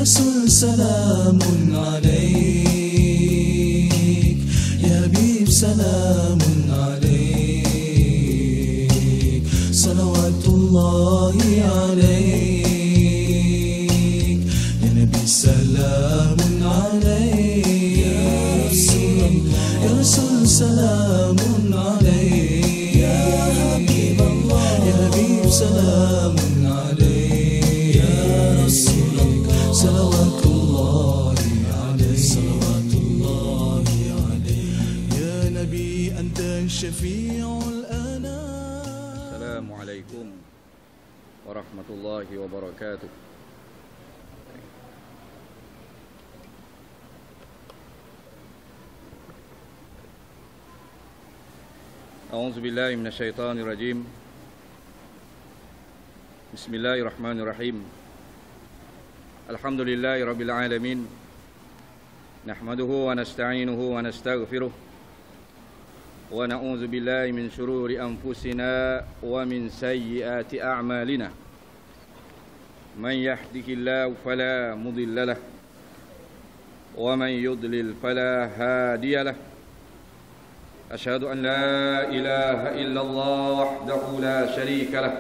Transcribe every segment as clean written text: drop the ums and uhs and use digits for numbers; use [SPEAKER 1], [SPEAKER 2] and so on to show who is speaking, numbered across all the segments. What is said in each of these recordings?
[SPEAKER 1] رسول سلام عليك، يا حبيب سلام عليك، صلوات الله عليك، يا نبي سلام عليك، يا رسول سلام عليك، يا حبيب الله يا حبيب سلام عليك، يا رسول الله صلوات الله عليك، صلوات الله عليك، يا نبي أنت شفيع الأنام.
[SPEAKER 2] السلام عليكم ورحمة الله وبركاته. أعوذ بالله من الشيطان الرجيم. بسم الله الرحمن الرحيم. الحمد لله رب العالمين، نحمده ونستعينه ونستغفره، ونعوذ بالله من شرور أنفسنا ومن سيئات أعمالنا. من يهده الله فلا مضل له، ومن يضلل فلا هادي له. أشهد أن لا إله إلا الله وحده لا شريك له،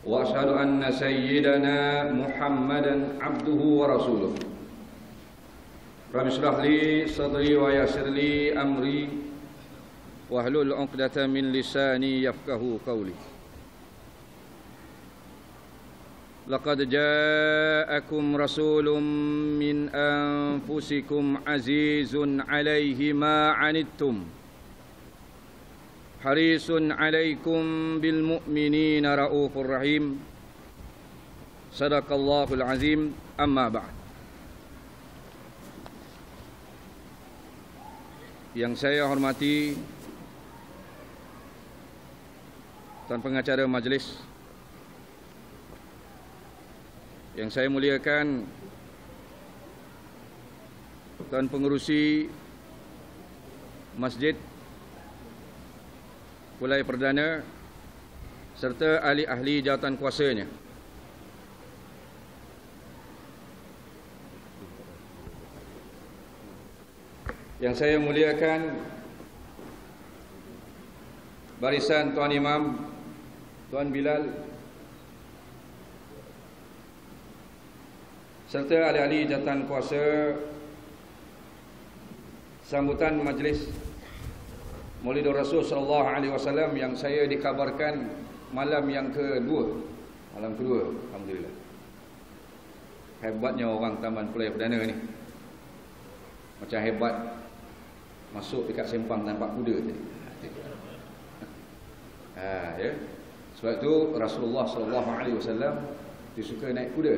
[SPEAKER 2] وأشهد أن سيدنا محمدا عبده ورسوله. رب اشرح لي صدري ويسر لي أمري واحلل عقدة من لساني يفقهوا قولي. لقد جاءكم رسول من أنفسكم عزيز عليه ما عنتم حريص عليكم بالمؤمنين رؤوف رحيم. صدق الله العظيم. أما بعد. Yang saya hormati Tuan Pengacara Majlis, yang saya muliakan Tuan Pengerusi Masjid Pulai Perdana serta ahli-ahli jawatan kuasanya. Yang saya muliakan barisan Tuan Imam, Tuan Bilal, serta ahli-ahli jawatan kuasa sambutan majlis Maulidur Rasul sallallahu alaihi wasallam yang saya dikabarkan malam yang kedua. Alhamdulillah. Hebatnya orang Taman Pulai Perdana ni. Macam hebat masuk dekat sempang nampak kuda tadi. Ya. Sebab itu Rasulullah sallallahu alaihi wasallam dia suka naik kuda.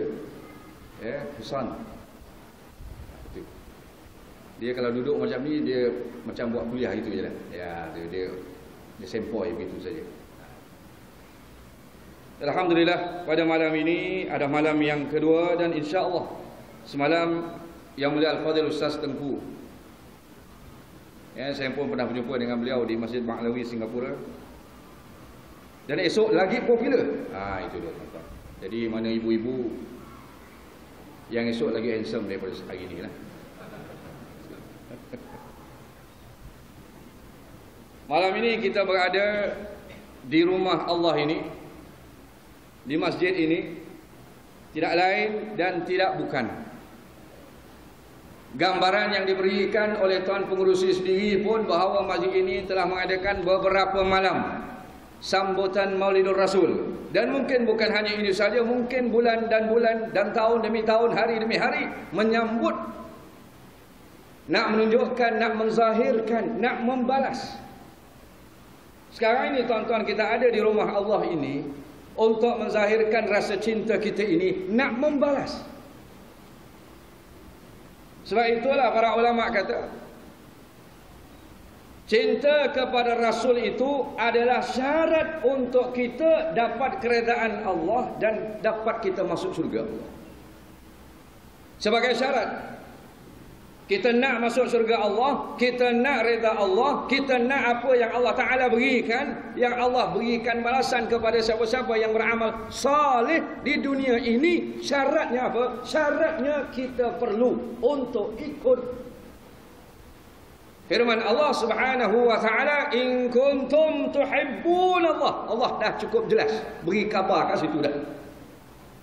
[SPEAKER 2] Ya, Husan. Dia kalau duduk macam ni, dia macam buat kuliah itu je lah. Ya, dia sempoi begitu saja. Alhamdulillah, pada malam ini ada malam yang kedua, dan insya-Allah semalam Yang Mulia Al-Fadhil Ustaz Tengku, ya, saya pun pernah berjumpa dengan beliau di Masjid Ma'lawi Singapura. Dan esok lagi popular. Itu dia tuan-tuan. Jadi mana ibu-ibu yang esok lagi handsome daripada hari ni lah. Malam ini kita berada di rumah Allah ini, di masjid ini, tidak lain dan tidak bukan. Gambaran yang diberikan oleh Tuan Pengerusi sendiri pun bahawa masjid ini telah mengadakan beberapa malam sambutan Maulidur Rasul. Dan mungkin bukan hanya ini saja, mungkin bulan dan tahun demi tahun, hari demi hari menyambut, nak menunjukkan, nak menzahirkan, nak membalas. Sekarang ini tuan-tuan, kita ada di rumah Allah ini untuk menzahirkan rasa cinta kita ini, nak membalas. Sebab itulah para ulama kata, cinta kepada Rasul itu adalah syarat untuk kita dapat keredaan Allah dan dapat kita masuk syurga Allah. Sebagai syarat. Kita nak masuk syurga Allah, kita nak reda Allah, kita nak apa yang Allah Ta'ala berikan, yang Allah berikan balasan kepada siapa-siapa yang beramal salih di dunia ini. Syaratnya apa? Syaratnya kita perlu untuk ikut firman Allah Subhanahu wa Ta'ala, in kuntum tuhibbun Allah. Allah dah cukup jelas beri khabar kat situ dah.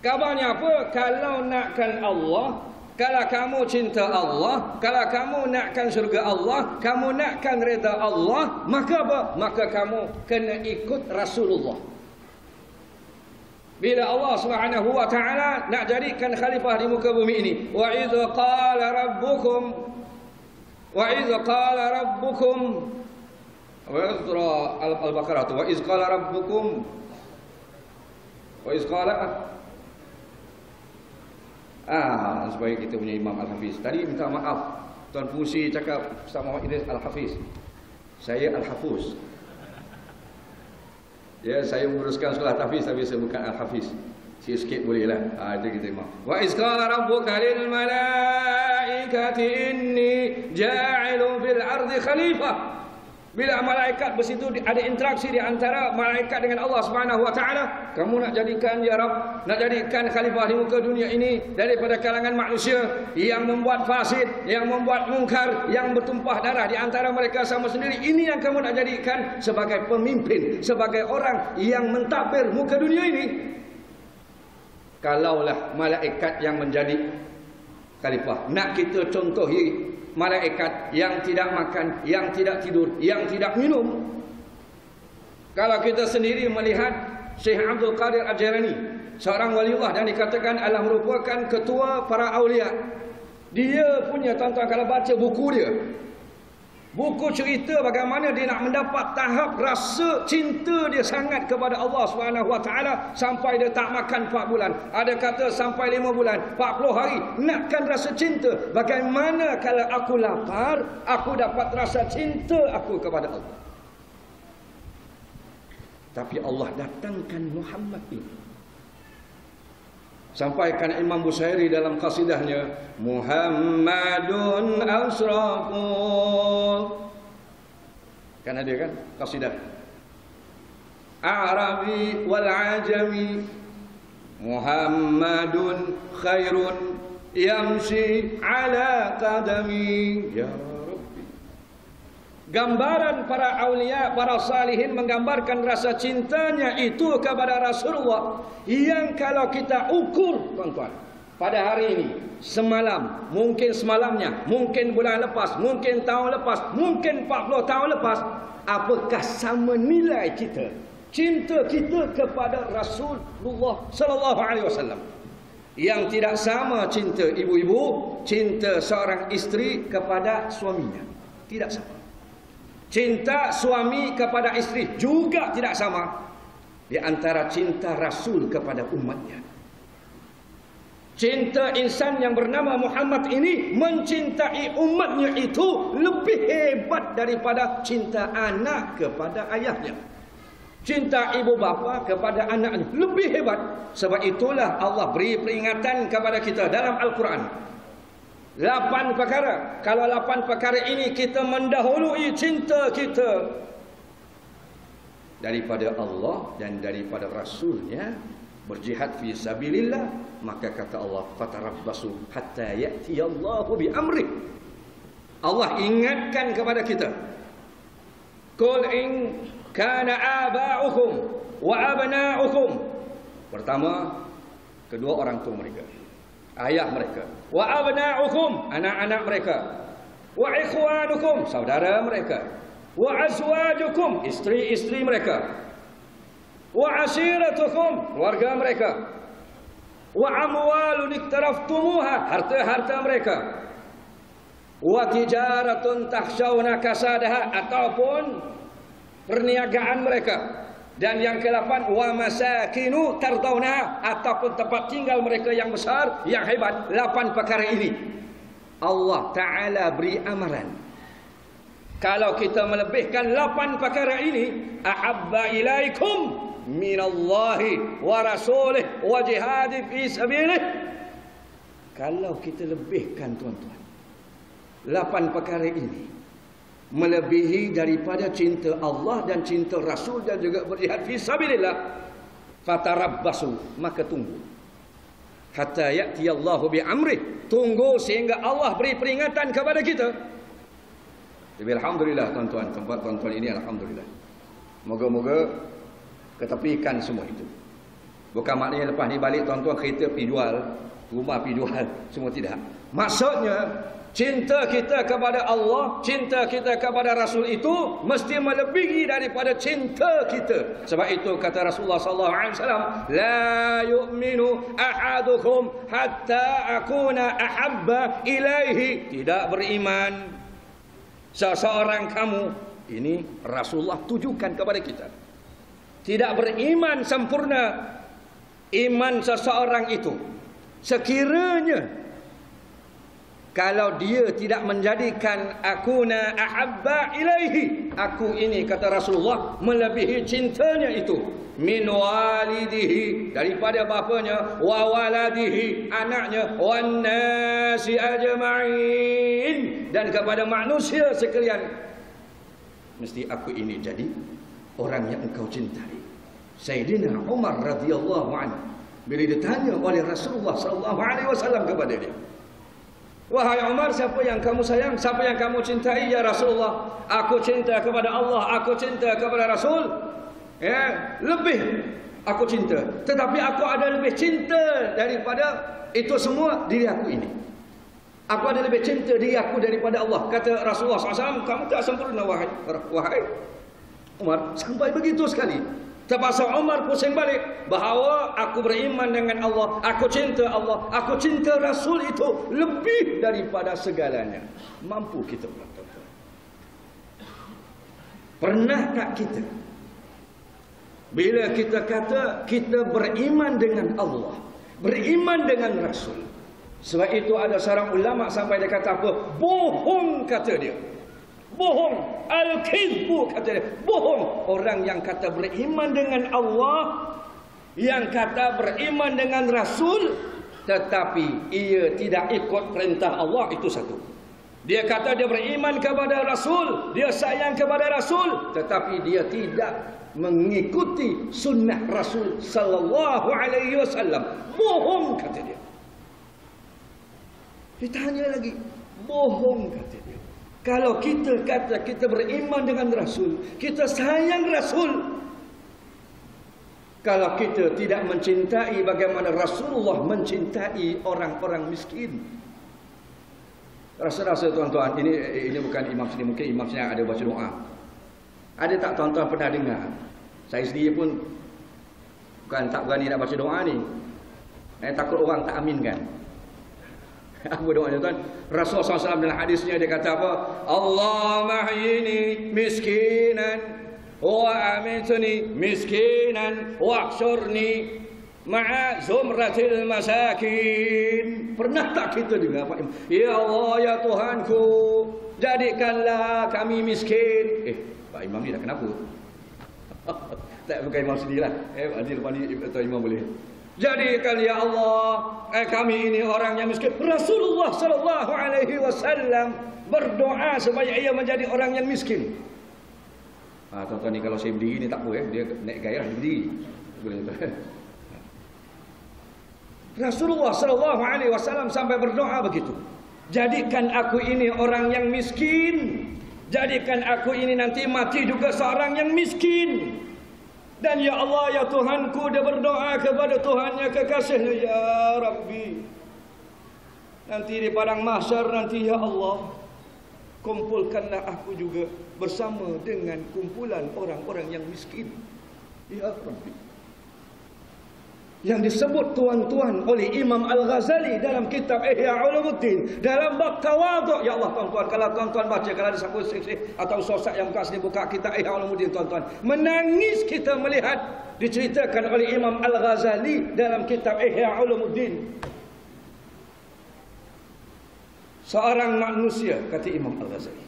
[SPEAKER 2] Kabarnya apa? Kalau nakkan Allah, kalau kamu cinta Allah, kalau kamu nakkan syurga Allah, kamu nakkan reda Allah, maka apa? Maka kamu kena ikut Rasulullah. Bila Allah Subhanahu wa Ta'ala nak jadikan khalifah di muka bumi ini, wa idz qala rabbukum surah Al-Baqarah tu, wa idz qala rabbukum supaya kita punya Imam Al-Hafiz. Tadi minta maaf, Tuan Fusi cakap Ustaz Muhammad Idris Al-Hafiz. Saya Al-Hafuz. Ya, saya menguruskan sekolah tahfiz tapi saya bukan Al-Hafiz. Sikit bolehlah. Itu kita Imam. Wa iz qala rabbuka lil malaikati inni ja'ilun fil ardi khalifah. Bila malaikat bersitu ada interaksi di antara malaikat dengan Allah Subhanahu wa Ta'ala. Kamu nak jadikan ya Rabb, nak jadikan khalifah di muka dunia ini daripada kalangan manusia yang membuat fasid, yang membuat mungkar, yang bertumpah darah di antara mereka sama sendiri. Ini yang kamu nak jadikan sebagai pemimpin, sebagai orang yang mentadbir muka dunia ini. Kalaulah malaikat yang menjadi khalifah, nak kita contohi malaikat yang tidak makan, yang tidak tidur, yang tidak minum. Kalau kita sendiri melihat Syekh Abdul Qadir Al-Jailani, seorang waliullah dan dikatakan adalah merupakan ketua para awliya. Dia punya tuan-tuan kalau baca buku dia, buku cerita bagaimana dia nak mendapat tahap rasa cinta dia sangat kepada Allah Subhanahu wa Ta'ala sampai dia tak makan 4 bulan. Ada kata sampai 5 bulan, 40 hari. Nakkan rasa cinta. Bagaimana kalau aku lapar, aku dapat rasa cinta aku kepada Allah. Tapi Allah datangkan Muhammad ini. Sampaikan Imam Busairi dalam qasidahnya, Muhammadun asraful. Kan ada kan qasidah Arabi wal ajami, Muhammadun khairun yamshi ala qadami. Ya Rabbi. Gambaran para awliya, para salihin menggambarkan rasa cintanya itu kepada Rasulullah, yang kalau kita ukur tuan-tuan pada hari ini, semalam, mungkin semalamnya, mungkin bulan lepas, mungkin tahun lepas, mungkin 40 tahun lepas, apakah sama nilai kita, cinta kita kepada Rasulullah sallallahu alaihi wasallam? Yang tidak sama cinta ibu-ibu, cinta seorang isteri kepada suaminya, tidak sama. Cinta suami kepada isteri juga tidak sama di antara cinta Rasul kepada umatnya. Cinta insan yang bernama Muhammad ini mencintai umatnya itu lebih hebat daripada cinta anak kepada ayahnya. Cinta ibu bapa kepada anaknya lebih hebat. Sebab itulah Allah beri peringatan kepada kita dalam Al-Quran. 8 perkara. Kalau 8 perkara ini kita mendahului cinta kita daripada Allah dan daripada Rasulnya, berjihad fi sabilillah, maka kata Allah, fatarabbasu hatta ya'tiyallahu bi amri. Allah ingatkan kepada kita, qul in kana aba'ukum wa abna'ukum. Pertama, kedua orang tua mereka, ayah mereka, wa abna'ukum, anak-anak mereka, wa ikhwanukum, saudara mereka, wa azwajukum, istri-istri mereka, wa ashiratukum, keluarga mereka, wa amwalun iktaraftumuha, harta-harta mereka, wa tijaratun takhshawna kasadaha, ataupun perniagaan mereka, dan yang ke-8 wa masakinu tardawna, ataupun tempat tinggal mereka yang besar, yang hebat. 8 perkara ini Allah Ta'ala beri amaran, kalau kita melebihkan 8 perkara ini, ahabba ilaikum minallahi wa rasulih wa jihadi fi sabilih. Kalau kita lebihkan tuan-tuan, 8 perkara ini melebihi daripada cinta Allah dan cinta Rasul dan juga berjihad fi sabilillah, fatarabbasu, maka tunggu hatta ya'ti Allahu bi amrih, tunggu sehingga Allah beri peringatan kepada kita. Jadi alhamdulillah tuan-tuan, tempat tuan-tuan ini alhamdulillah. Moga-moga ketepikan semua itu. Bukan maknanya lepas ni balik tuan-tuan kereta pergi jual, rumah pergi jual, semua tidak. Maksudnya cinta kita kepada Allah, cinta kita kepada Rasul itu mesti melebihi daripada cinta kita. Sebab itu kata Rasulullah sallallahu alaihi wasallam, la yu'minu ahadukum hatta akuna ahabba ilaihi. Tidak beriman seseorang kamu, ini Rasulullah tujukan kepada kita. Tidak beriman sempurna iman seseorang itu sekiranya kalau dia tidak menjadikan akuna ahabba ilaihi, aku ini kata Rasulullah melebihi cintanya itu, min walidihi, daripada bapanya, wa waladihi, anaknya, wan nasi ajma'in, dan kepada manusia sekalian. Mesti aku ini jadi orang yang engkau cintai. Sayyidina Umar radhiyallahu anhu bila ditanya oleh Rasulullah sallallahu alaihi wasallam kepada dia, wahai Umar, siapa yang kamu sayang? Siapa yang kamu cintai ya Rasulullah? Aku cinta kepada Allah, aku cinta kepada Rasul. Ya, lebih aku cinta. Tetapi aku ada lebih cinta daripada itu semua diri aku ini. Aku ada lebih cinta diri aku daripada Allah. Kata Rasulullah SAW, kamu tak sempurna wahai Umar. Sampai begitu sekali. Terpaksa Umar pusing balik bahawa aku beriman dengan Allah, aku cinta Allah, aku cinta Rasul itu lebih daripada segalanya. Mampu kita melakukan? Pernah tak kita bila kita kata kita beriman dengan Allah, beriman dengan Rasul? Sebab itu ada seorang ulama sampai dia kata apa? Bohong, kata dia. Bohong, al-kizbu, kata dia. Bohong orang yang kata beriman dengan Allah, yang kata beriman dengan Rasul, tetapi ia tidak ikut perintah Allah, itu satu. Dia kata dia beriman kepada Rasul, dia sayang kepada Rasul, tetapi dia tidak mengikuti sunnah Rasul sallallahu alaihi wasallam. Bohong, kata dia. Ditanya lagi, bohong, kata dia. Kalau kita kata kita beriman dengan Rasul, kita sayang Rasul, kalau kita tidak mencintai bagaimana Rasulullah mencintai orang-orang miskin. Rasa-rasa tuan-tuan, ini bukan imam sini, mungkin imam sini ada baca doa. Ada tak tuan-tuan pernah dengar? Saya sendiri pun bukan tak berani nak baca doa ni. Takut orang tak aminkan. Apa doanya tuan? Rasulullah SAW dalam hadisnya dia kata apa? Allahumma ahyini miskinan wa amitni miskinan wa ahsyurni ma'a zumratil masakin. Pernah tak kita dengar Pak Imam? Ya Allah, ya Tuhanku, jadikanlah kami miskin. Pak Imam ni dah kenapa? Tak, bukan Imam sendirilah. Nanti lepas ni Tuan Imam boleh. Jadikan ya Allah kami ini orang yang miskin. Rasulullah sallallahu alaihi wasallam berdoa supaya ia menjadi orang yang miskin. Tuan-tuan ni kalau saya berdiri ni tak apa dia naik gairah berdiri. Boleh tuan. Rasulullah sallallahu alaihi wasallam sampai berdoa begitu. Jadikan aku ini orang yang miskin. Jadikan aku ini nanti mati juga seorang yang miskin. Dan ya Allah, ya Tuhanku, dia berdoa kepada Tuhannya, kekasihnya, ya Rabbi, nanti di padang mahsyar nanti ya Allah, kumpulkanlah aku juga bersama dengan kumpulan orang-orang yang miskin, ya Rabbi. Yang disebut tuan-tuan oleh Imam Al-Ghazali dalam kitab Ihya Ulumuddin dalam bab tawaduk. Ya Allah tuan-tuan, kalau tuan-tuan baca, kalau ada siapa atau sosok yang buka sini buka kitab Ihya Ulumuddin, tuan-tuan, menangis kita melihat diceritakan oleh Imam Al-Ghazali dalam kitab Ihya Ulumuddin. Seorang manusia, kata Imam Al-Ghazali,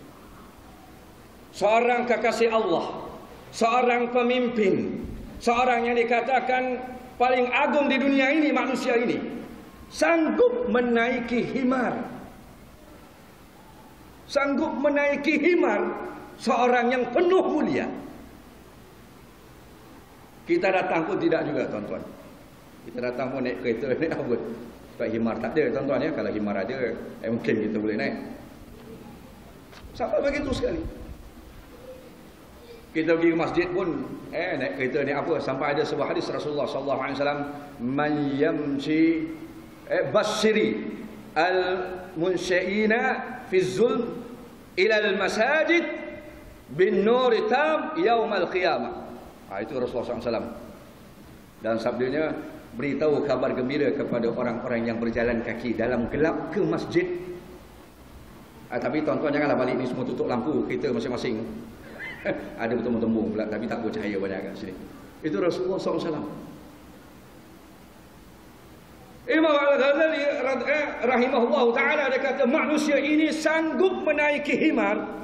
[SPEAKER 2] seorang kekasih Allah, seorang pemimpin, seorang yang dikatakan paling agung di dunia ini, manusia ini, sanggup menaiki himar. sanggup menaiki himar seorang yang penuh mulia. Kita datang pun tidak juga, tuan-tuan. Kita datang pun naik kereta, naik apa? Sebab himar tak ada, tuan-tuan ya. Kalau himar ada, mungkin kita boleh naik. Sampai begitu sekali. Kita pergi ke masjid pun naik kereta, naik apa? Sampai ada sebuah hadis Rasulullah sallallahu alaihi wasallam, man yamshi basyiri al-munsyiina fi zulm ila al-masajid bin nur tam yaum al-qiyamah. Itu Rasulullah SAW. Dan sabdanya, beritahu kabar gembira kepada orang-orang yang berjalan kaki dalam gelap ke masjid. Tapi tuan-tuan janganlah balik ni semua tutup lampu kereta masing-masing. Ada bertembung-tembung pula, tapi tak bercahaya banyak kat sini. Itu Rasulullah SAW. Imam Al-Ghazali rahimahullah ta'ala, dia kata manusia ini sanggup menaiki himar.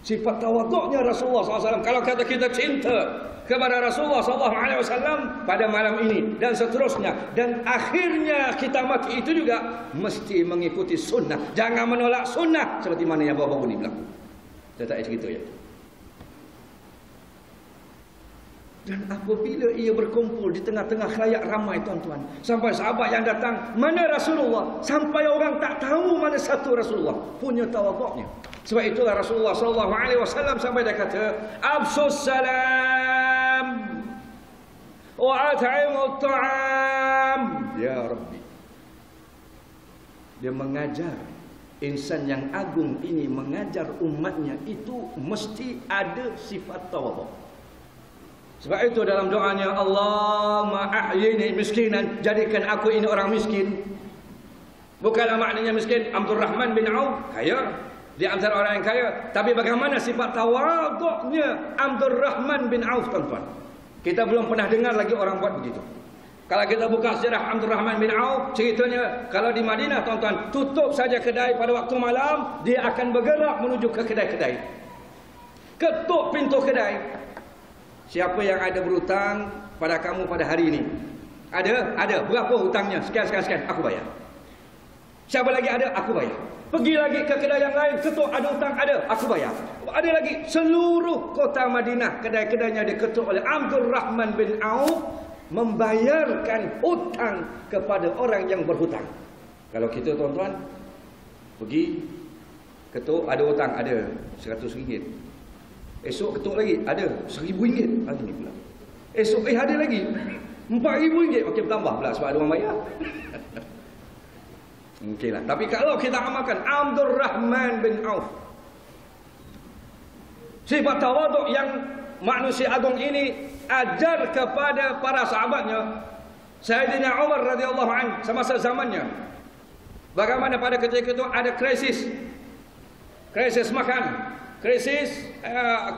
[SPEAKER 2] Sifat tawaduknya Rasulullah SAW. Kalau kata kita cinta kepada Rasulullah SAW pada malam ini dan seterusnya, dan akhirnya kita mati itu juga mesti mengikuti sunnah. Jangan menolak sunnah seperti mana yang baru-baru ni berlaku. Dia tak cerita ya. Dan apabila ia berkumpul di tengah-tengah khalayak ramai, tuan-tuan, sampai sahabat yang datang, mana Rasulullah? Sampai orang tak tahu mana satu Rasulullah. Punya tawaduknya. Sebab itulah Rasulullah SAW sampai dia kata, Absus salam wa at'imut ta'am. Ya Rabbi. Dia mengajar, insan yang agung ini mengajar umatnya itu mesti ada sifat tawaduk. Sebab itu dalam doanya, Allahumma ahyini miskinan, jadikan aku ini orang miskin. Bukanlah maknanya miskin Abdul Rahman bin Auf, kaya. Di antara orang yang kaya. Tapi bagaimana sifat tawaduknya Abdul Rahman bin Auf, tuan-tuan? Kita belum pernah dengar lagi orang buat begitu. Kalau kita buka sejarah Abdul Rahman bin Auf, ceritanya kalau di Madinah, tuan-tuan, tutup saja kedai pada waktu malam, dia akan bergerak menuju ke kedai-kedai. Ketuk pintu kedai. Siapa yang ada berhutang pada kamu pada hari ini? Ada? Ada. Berapa hutangnya? Sekian, aku bayar. Siapa lagi ada? Aku bayar. Pergi lagi ke kedai yang lain, ketuk, ada hutang? Ada, aku bayar. Ada lagi, seluruh kota Madinah, kedai-kedainya diketuk oleh Abdul Rahman bin Auf, membayarkan hutang kepada orang yang berhutang. Kalau kita, tuan-tuan, pergi ketuk, ada hutang? Ada, RM100. Esok ketuk lagi, ada RM1,000. Hari ni pula. Esok ada lagi RM4,000. Makin bertambah pula sebab ada orang bayar. Mungkinlah. Tapi kalau kita amalkan Abdul Rahman bin Auf, sifat tawaduk yang manusia agung ini ajar kepada para sahabatnya, Sayyidina Umar radhiyallahu anhu semasa zamannya. Bagaimana pada ketika itu ada krisis makan, krisis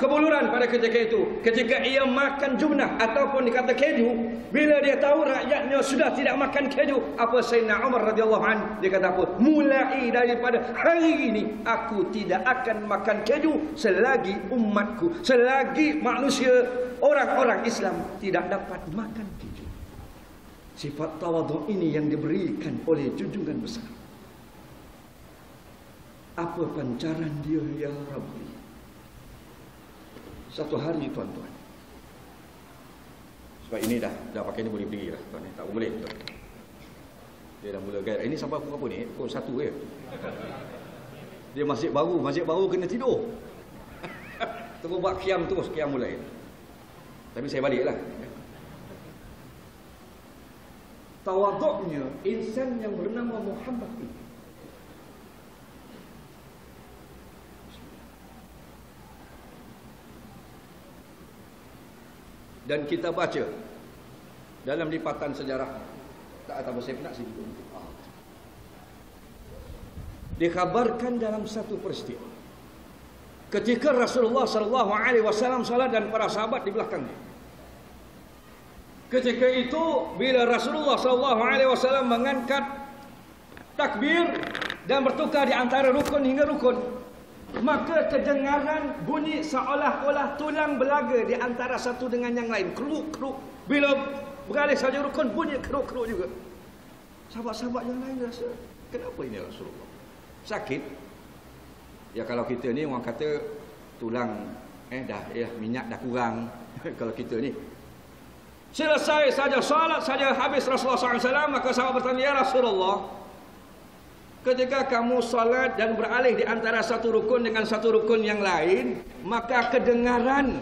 [SPEAKER 2] kebuluran pada ketika itu. Ketika ia makan jubnah ataupun dikata keju, bila dia tahu rakyatnya sudah tidak makan keju, apa Sayyidina Umar radhiyallahu anhu, dia kata apa? Mulai daripada hari ini aku tidak akan makan keju selagi umatku, selagi manusia, orang-orang Islam tidak dapat makan keju. Sifat tawaduk ini yang diberikan oleh junjungan besar. Apa pancaran dia, ya Rabbi? Satu hari, tuan-tuan. Sebab ini dah pakai ni boleh berdiri lah, tuan. Tak boleh, tuan. Dia dah mula gaya. Ini sampai pukul apa ni? Pukul 1 ya. Dia masjid baru kena tidur. Terus buat qiyam terus, qiyam mulai. Tapi saya baliklah. Tawaduknya insan yang bernama Muhammad ini. Dan kita baca dalam lipatan sejarah, tak tahu saya nak sini. Dikabarkan dalam satu peristiwa, ketika Rasulullah SAW salat dan para sahabat di belakangnya. Ketika itu bila Rasulullah SAW mengangkat takbir dan bertukar di antara rukun hingga rukun, maka kedengaran bunyi seolah-olah tulang belaga di antara satu dengan yang lain. Keruk-keruk. Bila beralih saja rukun, bunyi keruk-keruk juga. Sahabat-sahabat yang lain rasa, kenapa ini Rasulullah? Sakit? Ya kalau kita ni orang kata tulang minyak dah kurang. Kalau kita ni selesai saja salat saja habis Rasulullah SAW, maka sahabat bertanya, ya Rasulullah, ketika kamu salat dan beralih di antara satu rukun dengan satu rukun yang lain, maka kedengaran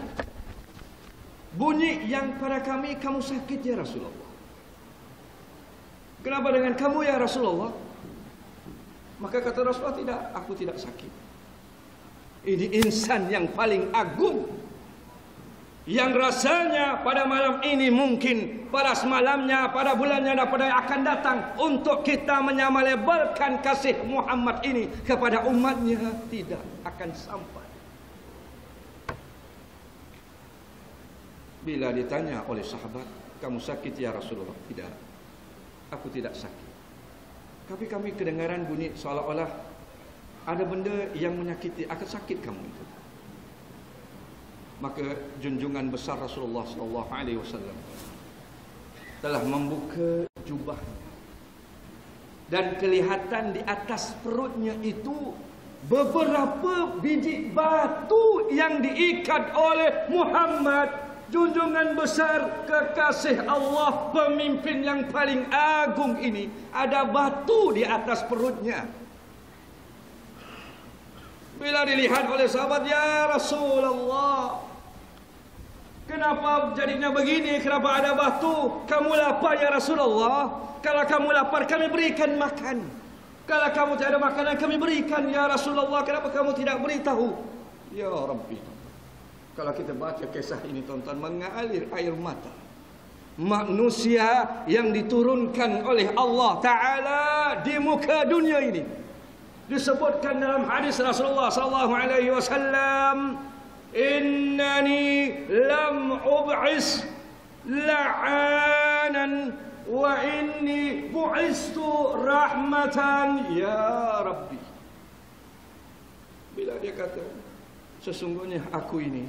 [SPEAKER 2] bunyi yang pada kami kamu sakit ya Rasulullah. Kenapa dengan kamu ya Rasulullah? Maka kata Rasulullah, tidak, aku tidak sakit. Ini insan yang paling agung, yang rasanya pada malam ini mungkin pada semalamnya, pada bulannya dan pada yang akan datang untuk kita menyamalebalkan kasih Muhammad ini kepada umatnya tidak akan sampai. Bila ditanya oleh sahabat, kamu sakit ya Rasulullah? Tidak, aku tidak sakit. Tapi kami kedengaran bunyi seolah-olah ada benda yang menyakiti, akan sakit kamu itu. Maka junjungan besar Rasulullah SAW telah membuka jubahnya, dan kelihatan di atas perutnya itu beberapa biji batu yang diikat oleh Muhammad, junjungan besar kekasih Allah, pemimpin yang paling agung ini. Ada batu di atas perutnya. Bila dilihat oleh sahabat, ya Rasulullah, kenapa jadinya begini? Kenapa ada batu? Kamu lapar ya Rasulullah? Kalau kamu lapar, kami berikan makan. Kalau kamu tidak ada makanan, kami berikan ya Rasulullah. Kenapa kamu tidak beritahu? Ya Rabbi, kalau kita baca kisah ini tuan-tuan, mengalir air mata. Manusia yang diturunkan oleh Allah Ta'ala di muka dunia ini. Disebutkan dalam hadis Rasulullah SAW, innani lam ub'is la'anan wa inni bu'istu rahmatan ya Rabbi. Bila dia kata, sesungguhnya aku ini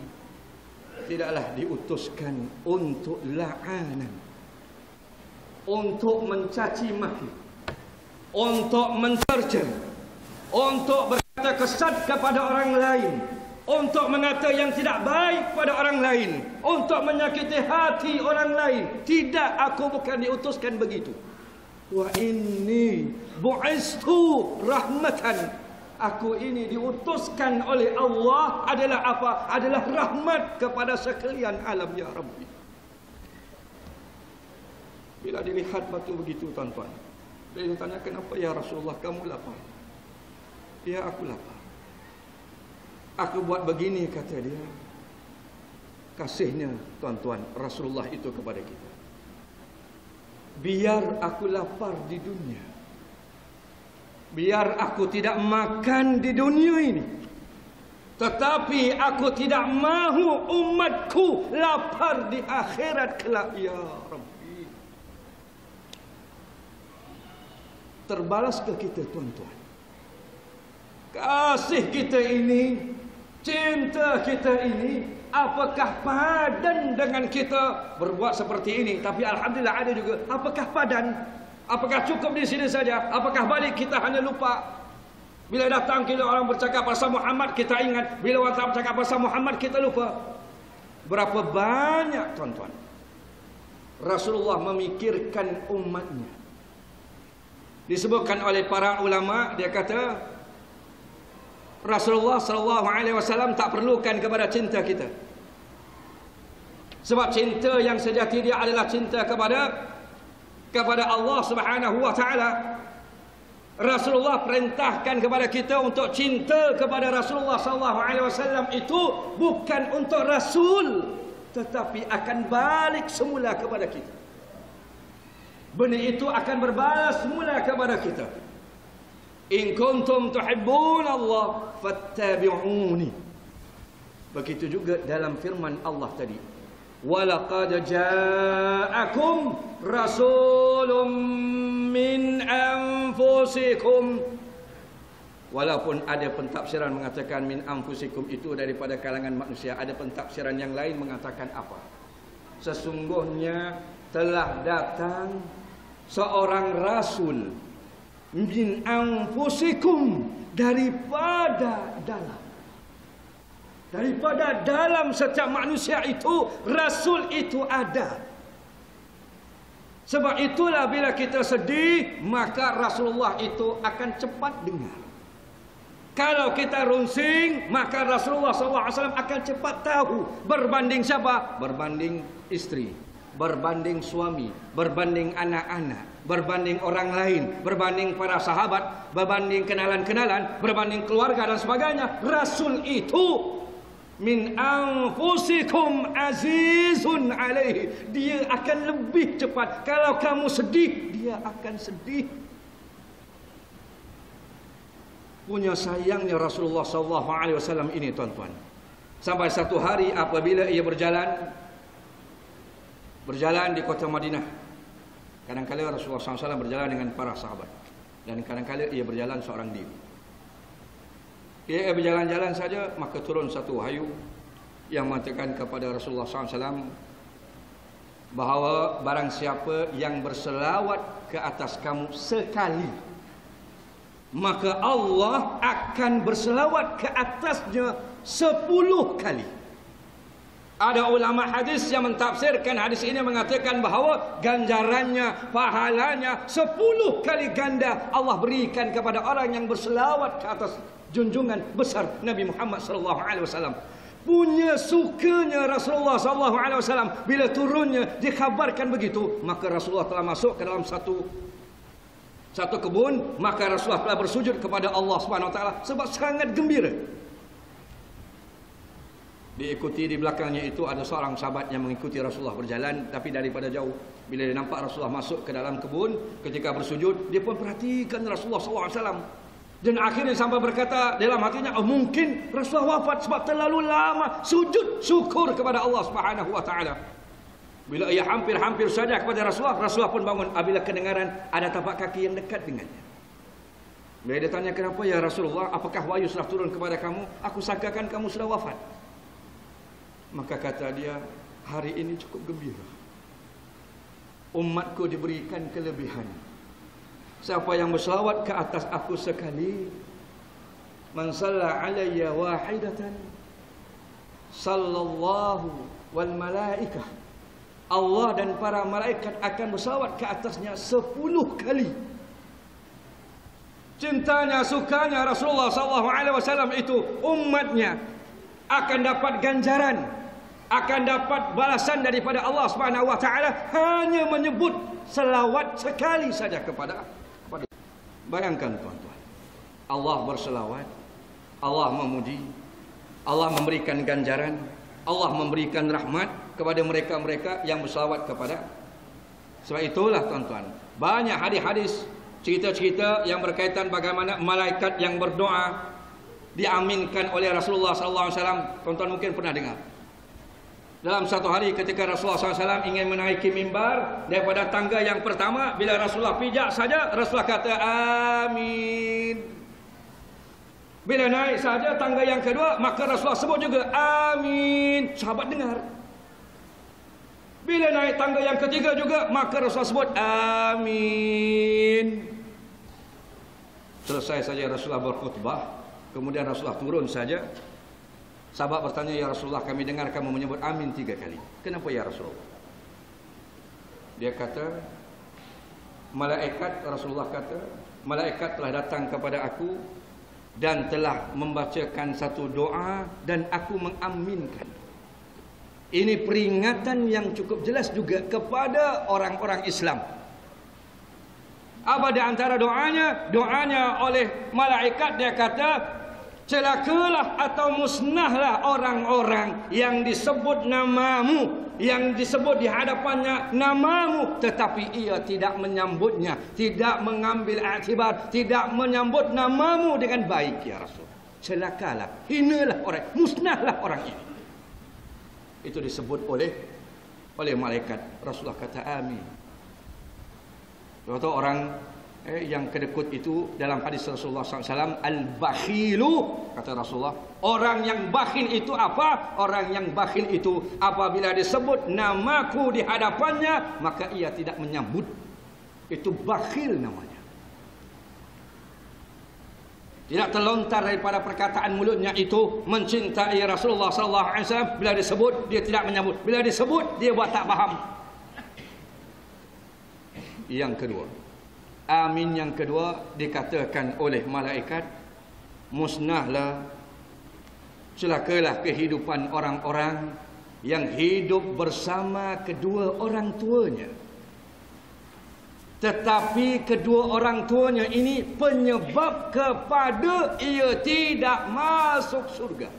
[SPEAKER 2] tidaklah diutuskan untuk la'anan, untuk mencaci maki, untuk menterjang, untuk berkata kesat kepada orang lain, untuk mengata yang tidak baik pada orang lain, untuk menyakiti hati orang lain. Tidak, aku bukan diutuskan begitu. Wa inni bu'istu rahmatan, aku ini diutuskan oleh Allah adalah apa? Adalah rahmat kepada sekalian alam ya Rabbi. Bila dilihat batu begitu tuan-tuan, dia tanya, kenapa ya Rasulullah kamu lapar? Ya aku lapar. Aku buat begini, kata dia. Kasihnya tuan-tuan Rasulullah itu kepada kita. Biar aku lapar di dunia, biar aku tidak makan di dunia ini, tetapi aku tidak mahu umatku lapar di akhirat kelak ya Rabbi. Terbalas ke kita tuan-tuan kasih kita ini, cinta kita ini, apakah padan dengan kita berbuat seperti ini? Tapi alhamdulillah ada juga. Apakah padan? Apakah cukup di sini saja? Apakah balik kita hanya lupa? Bila datang kita orang bercakap pasal Muhammad kita ingat, bila orang bercakap pasal Muhammad kita lupa. Berapa banyak tuan-tuan Rasulullah memikirkan umatnya. Disebutkan oleh para ulama, dia kata Rasulullah SAW tak perlukan kepada cinta kita, sebab cinta yang sejati dia adalah cinta kepada Allah Subhanahu wa taala. Rasulullah perintahkan kepada kita untuk cinta kepada Rasulullah SAW itu bukan untuk Rasul, tetapi akan balik semula kepada kita. Benih itu akan berbalas semula kepada kita. In kuntum tuhibbun Allah fattabi'uni. Begitu juga dalam firman Allah tadi, walaqad ja'akum rasulun min anfusikum. Walaupun ada pentafsiran mengatakan min anfusikum itu daripada kalangan manusia, ada pentafsiran yang lain mengatakan apa? Sesungguhnya telah datang seorang rasul min anfusikum, daripada dalam. Daripada dalam setiap manusia itu, Rasul itu ada. Sebab itulah bila kita sedih, maka Rasulullah itu akan cepat dengar. Kalau kita runsing, maka Rasulullah SAW akan cepat tahu. Berbanding siapa? Berbanding istri, berbanding suami, berbanding anak-anak, berbanding orang lain, berbanding para sahabat, berbanding kenalan-kenalan, berbanding keluarga dan sebagainya. Rasul itu min anfusikum azizun alaihi. Dia akan lebih cepat. Kalau kamu sedih, dia akan sedih. Punya sayangnya Rasulullah SAW ini, tuan-tuan. Sampai satu hari apabila ia berjalan di kota Madinah. Kadang-kadang Rasulullah SAW berjalan dengan para sahabat, dan kadang-kadang ia berjalan seorang diri. Dia berjalan-jalan saja, maka turun satu wahyu yang mengatakan kepada Rasulullah SAW bahawa barang siapa yang berselawat ke atas kamu sekali, maka Allah akan berselawat ke atasnya 10 kali. Ada ulama hadis yang mentafsirkan hadis ini mengatakan bahawa ganjarannya, pahalanya 10 kali ganda Allah berikan kepada orang yang berselawat ke atas junjungan besar Nabi Muhammad SAW. Punya sukanya Rasulullah SAW bila turunnya dikhabarkan begitu, maka Rasulullah telah masuk ke dalam satu kebun, maka Rasulullah telah bersujud kepada Allah SWT sebab sangat gembira. Diikuti di belakangnya itu ada seorang sahabat yang mengikuti Rasulullah berjalan, tapi daripada jauh. Bila dia nampak Rasulullah masuk ke dalam kebun, ketika bersujud, dia pun perhatikan Rasulullah SAW. Dan akhirnya sampai berkata dalam hatinya, oh, mungkin Rasulullah wafat sebab terlalu lama sujud syukur kepada Allah Subhanahu wa taala. Bila ia hampir-hampir saja kepada Rasulullah, Rasulullah pun bangun apabila kedengaran ada tapak kaki yang dekat dengannya. Bila dia tanya, kenapa ya Rasulullah, apakah wahyu sudah turun kepada kamu? Aku sangkakan kamu sudah wafat. Maka kata dia, hari ini cukup gembira. Umatku diberikan kelebihan. Siapa yang berselawat ke atas aku sekali, man shalla alayya wahidatan sallallahu wal malaikah, Allah dan para malaikat akan berselawat ke atasnya 10 kali. Cintanya, sukanya Rasulullah SAW itu umatnya akan dapat ganjaran, akan dapat balasan daripada Allah Subhanahu wa taala hanya menyebut selawat sekali saja kepada. Bayangkan tuan-tuan, Allah berselawat, Allah memuji, Allah memberikan ganjaran, Allah memberikan rahmat kepada mereka-mereka yang berselawat kepada. Sebab itulah tuan-tuan, banyak hadis-hadis, cerita-cerita yang berkaitan bagaimana malaikat yang berdoa diaminkan oleh Rasulullah SAW. Tuan-tuan mungkin pernah dengar. Dalam satu hari ketika Rasulullah SAW ingin menaiki mimbar, daripada tangga yang pertama, bila Rasulullah pijak saja, Rasulullah kata amin. Bila naik saja tangga yang kedua, maka Rasulullah sebut juga amin. Sahabat dengar. Bila naik tangga yang ketiga juga, maka Rasulullah sebut amin. Selesai saja Rasulullah berkhutbah, kemudian Rasulullah turun saja. Sahabat bertanya, ya Rasulullah, kami dengar kamu menyebut amin 3 kali. Kenapa ya Rasulullah? Dia kata, Rasulullah kata, malaikat telah datang kepada aku dan telah membacakan satu doa dan aku mengaminkan. Ini peringatan yang cukup jelas juga kepada orang-orang Islam. Apa di antara doanya? Doanya oleh malaikat, dia kata, celakalah atau musnahlah orang-orang yang disebut namamu, yang disebut di hadapannya namamu, tetapi ia tidak menyambutnya, tidak mengambil iktibar, tidak menyambut namamu dengan baik ya Rasul. Celakalah, hinalah orang, musnahlah orang ini. Itu disebut oleh malaikat. Rasulullah kata amin. Contoh orang yang kedekut itu dalam hadis Rasulullah SAW, al-bakhilu, kata Rasulullah, orang yang bakhil itu apa? Orang yang bakhil itu apabila disebut namaku di hadapannya, maka ia tidak menyambut. Itu bakhil namanya. tidak terlontar daripada perkataan mulutnya itu mencintai Rasulullah sallallahu alaihi wasallam. Bila disebut dia tidak menyambut, bila disebut dia buat tak faham. Yang kedua, amin yang kedua dikatakan oleh malaikat, musnahlah, celakalah kehidupan orang-orang yang hidup bersama kedua orang tuanya, tetapi kedua orang tuanya ini penyebab kepada ia tidak masuk surga.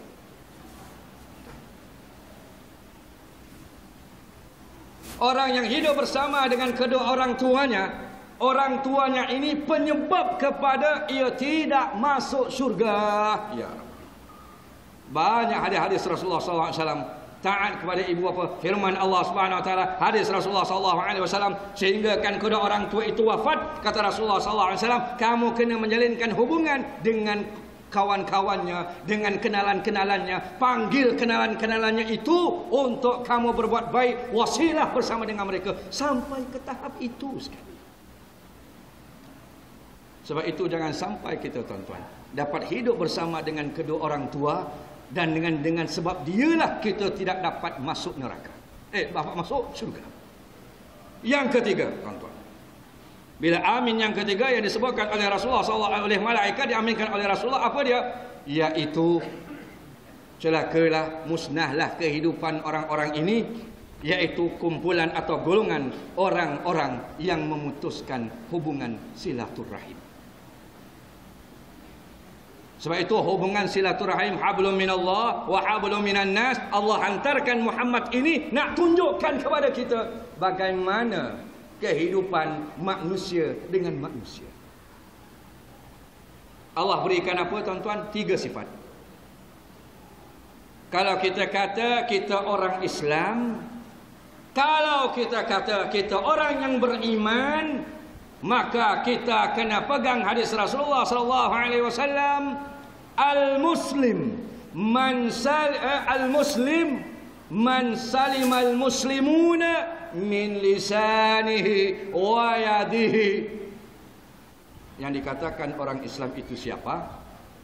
[SPEAKER 2] Orang yang hidup bersama dengan kedua orang tuanya ini penyebab kepada ia tidak masuk surga. Ya Rabbi. Banyak hadis-hadis Rasulullah sallallahu alaihi wasallam taat kepada ibu bapa, firman Allah Subhanahu wa taala, hadis Rasulullah sallallahu alaihi wasallam, sehingga kan kedua orang tua itu wafat, kata Rasulullah sallallahu alaihi wasallam, kamu kena menjalinkan hubungan dengan kawan-kawannya, dengan kenalan-kenalannya, panggil kenalan-kenalannya itu untuk kamu berbuat baik, wasilah bersama dengan mereka sampai ke tahap itu sekali. Sebab itu jangan sampai kita tuan-tuan dapat hidup bersama dengan kedua orang tua dan dengan sebab dialah kita tidak dapat masuk neraka. Dapat masuk syurga. Yang ketiga, tuan-tuan, bila amin yang ketiga yang disebutkan oleh Rasulullah sallallahu oleh malaikat, diaminkan oleh Rasulullah, apa dia? Yaitu celakalah, musnahlah kehidupan orang-orang ini, yaitu kumpulan atau golongan orang-orang yang memutuskan hubungan silaturahim. Sebab itu hubungan silaturahim hablum minallah wa hablum minan nas. Allah hantarkan Muhammad ini nak tunjukkan kepada kita bagaimana kehidupan manusia dengan manusia. Allah berikan apa tuan-tuan? 3 sifat. Kalau kita kata kita orang Islam, kalau kita kata kita orang yang beriman, maka kita kena pegang hadis Rasulullah sallallahu alaihi wasallam, al-muslim man salimal muslimuna min lisanihi wa yadihi. Yang dikatakan orang Islam itu siapa?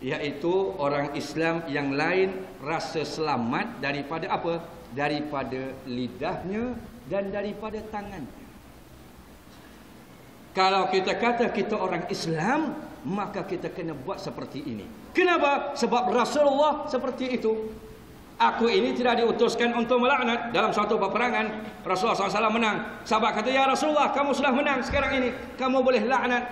[SPEAKER 2] Yaitu orang Islam yang lain rasa selamat daripada apa? Daripada lidahnya dan daripada tangannya. Kalau kita kata kita orang Islam, maka kita kena buat seperti ini. Kenapa? Sebab Rasulullah seperti itu. Aku ini tidak diutuskan untuk melaknat. Dalam suatu peperangan Rasulullah SAW menang. Sahabat kata, ya Rasulullah, kamu sudah menang sekarang ini, kamu boleh laknat,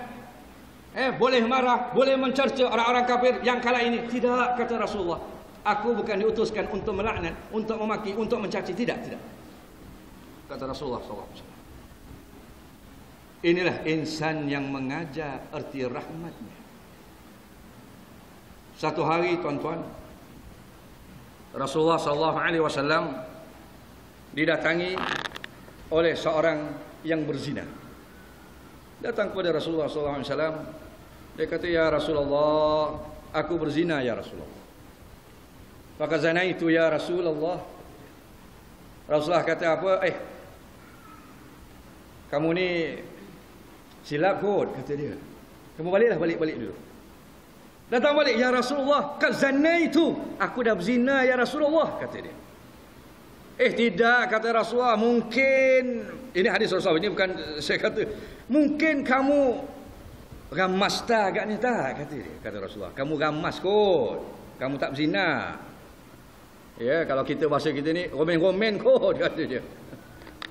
[SPEAKER 2] boleh marah, boleh mencerca orang-orang kafir yang kala ini. Tidak, kata Rasulullah, aku bukan diutuskan untuk melaknat, untuk memaki, untuk mencaci. Tidak. Kata Rasulullah SAW. Inilah insan yang mengajar erti rahmatnya. Satu hari tuan-tuan, Rasulullah SAW didatangi oleh seorang yang berzina. Datang kepada Rasulullah SAW, dia kata, ya Rasulullah, aku berzina ya Rasulullah. Maka zina itu ya Rasulullah. Rasulullah kata apa? Kamu ni silap kot, kata dia. Kamu balik dulu. Datang balik, ya Rasulullah, kad zanaitu, aku dah berzina ya Rasulullah, kata dia. Tidak, kata Rasulullah, mungkin, ini hadis Rasulullah, ini bukan saya kata, mungkin kamu ramas tak agaknya tak, kata dia. Kata Rasulullah, kamu ramas kot, kamu tak berzina. Ya, kalau kita bahasa kita ni romen-romen kot, kata dia.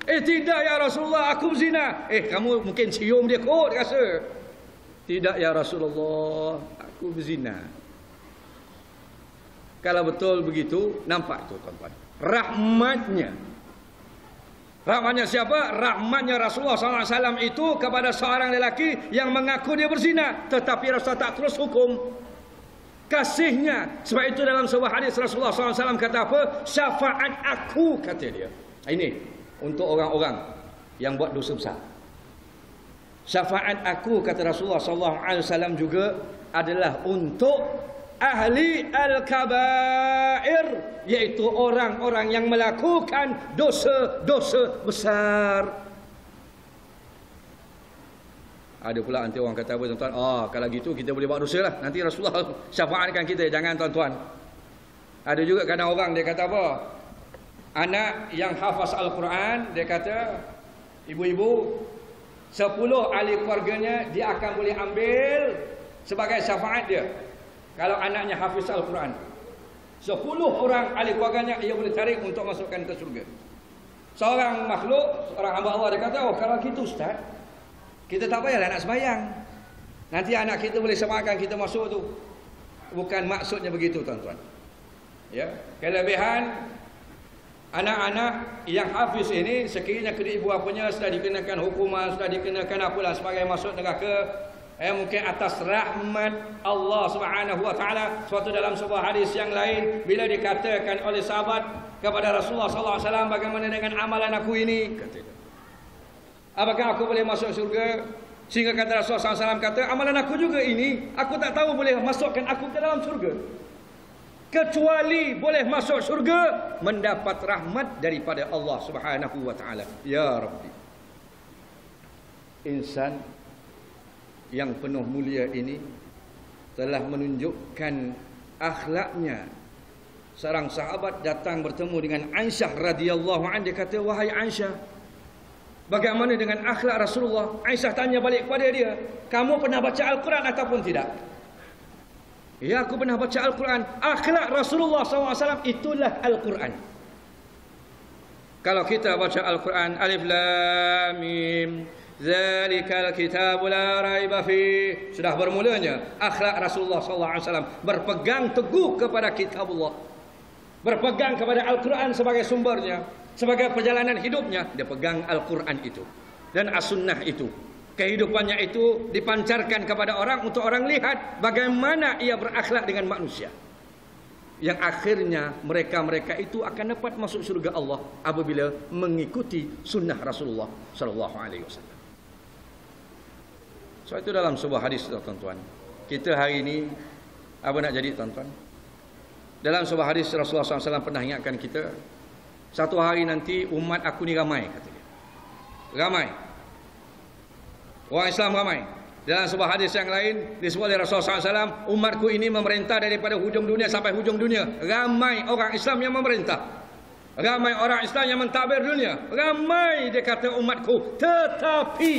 [SPEAKER 2] Tidak ya Rasulullah, aku berzina. Kamu mungkin cium dia kot rasa. Tidak ya Rasulullah, aku berzina. Kalau betul begitu, nampak tu tuan-tuan, rahmatnya siapa? Rahmatnya Rasulullah SAW itu kepada seorang lelaki yang mengaku dia berzina, tetapi Rasulullah tak terus hukum. Kasihnya. Sebab itu dalam sebuah hadis Rasulullah SAW kata apa? Syafaat aku, kata dia. Ini untuk orang-orang yang buat dosa besar. Syafaat aku, kata Rasulullah SAW juga, adalah untuk ahli al-kabair, yaitu orang-orang yang melakukan dosa-dosa besar. Ada pula nanti orang kata apa tuan-tuan, kalau gitu kita boleh buat dosa lah, nanti Rasulullah syafaatkan kita. Jangan tuan-tuan. Ada juga kadang orang dia kata apa, anak yang hafaz Al-Quran, dia kata ibu-ibu 10 ahli keluarganya dia akan boleh ambil sebagai syafaat dia kalau anaknya hafiz Al-Quran. 10 orang ahli keluarganya ia boleh tarik untuk masukkan ke surga. Seorang makhluk, seorang hamba Allah, dia kata, kalau gitu Ustaz, kita tak payahlah nak sembahyang, nanti anak kita boleh semakan kita masuk tu. Bukan maksudnya begitu tuan-tuan. Ya, kelebihan anak-anak yang hafiz ini, sekiranya kedua ibu bapanya sudah dikenakan hukuman, sudah dikenakan apalah sebagai masuk neraka, mungkin atas rahmat Allah Subhanahu wa taala. Suatu dalam sebuah hadis yang lain, bila dikatakan oleh sahabat kepada Rasulullah sallallahu alaihi wasallam, bagaimana dengan amalan aku ini? Kata dia, apakah aku boleh masuk surga? Sehingga kata Rasulullah SAW, kata, amalan aku juga ini, aku tak tahu boleh masukkan aku ke dalam surga, kecuali boleh masuk surga mendapat rahmat daripada Allah Subhanahu wa taala. Ya Rabbi, insan yang penuh mulia ini telah menunjukkan akhlaknya. Seorang sahabat datang bertemu dengan Aisyah radhiyallahu anha. Dia kata, wahai Aisyah, bagaimana dengan akhlak Rasulullah? Aisyah tanya balik kepada dia, kamu pernah baca Al-Quran ataupun tidak? Ya, aku pernah baca Al-Quran. Akhlak Rasulullah SAW itulah Al-Quran. Kalau kita baca Al-Quran, Alif Lam Mim, Zalikal kitabu la raiba fi, sudah bermulanya akhlak Rasulullah SAW berpegang teguh kepada kitabullah, berpegang kepada Al-Quran sebagai sumbernya, sebagai perjalanan hidupnya. Dia pegang Al-Quran itu dan As-Sunnah itu. Kehidupannya itu dipancarkan kepada orang untuk orang lihat bagaimana ia berakhlak dengan manusia. Yang akhirnya mereka-mereka itu akan dapat masuk surga Allah apabila mengikuti sunnah Rasulullah sallallahu alaihi wasallam. So itu dalam sebuah hadis tuan-tuan. Kita hari ini apa nak jadi tuan-tuan? Dalam sebuah hadis Rasulullah SAW pernah ingatkan kita, satu hari nanti umat aku ni ramai, kata dia. Ramai. Orang Islam ramai. Dalam sebuah hadis yang lain disebut oleh Rasulullah SAW, umatku ini memerintah daripada hujung dunia sampai hujung dunia. Ramai orang Islam yang memerintah, ramai orang Islam yang mentadbir dunia. Ramai, dia kata, umatku. Tetapi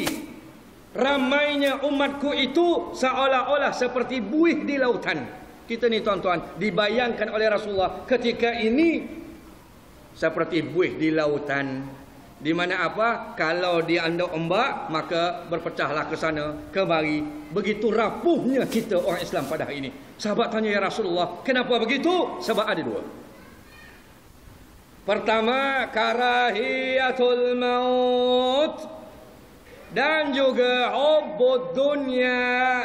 [SPEAKER 2] ramainya umatku itu seolah-olah seperti buih di lautan. Kita ni tuan-tuan dibayangkan oleh Rasulullah ketika ini seperti buih di lautan, di mana apa? Kalau dianduk ombak maka berpecahlah ke sana kemari. Begitu rapuhnya kita orang Islam pada hari ini. Sahabat tanya, ya Rasulullah, kenapa begitu? Sebab ada dua. Pertama, karahiyatul maut, dan juga hubbud dunia,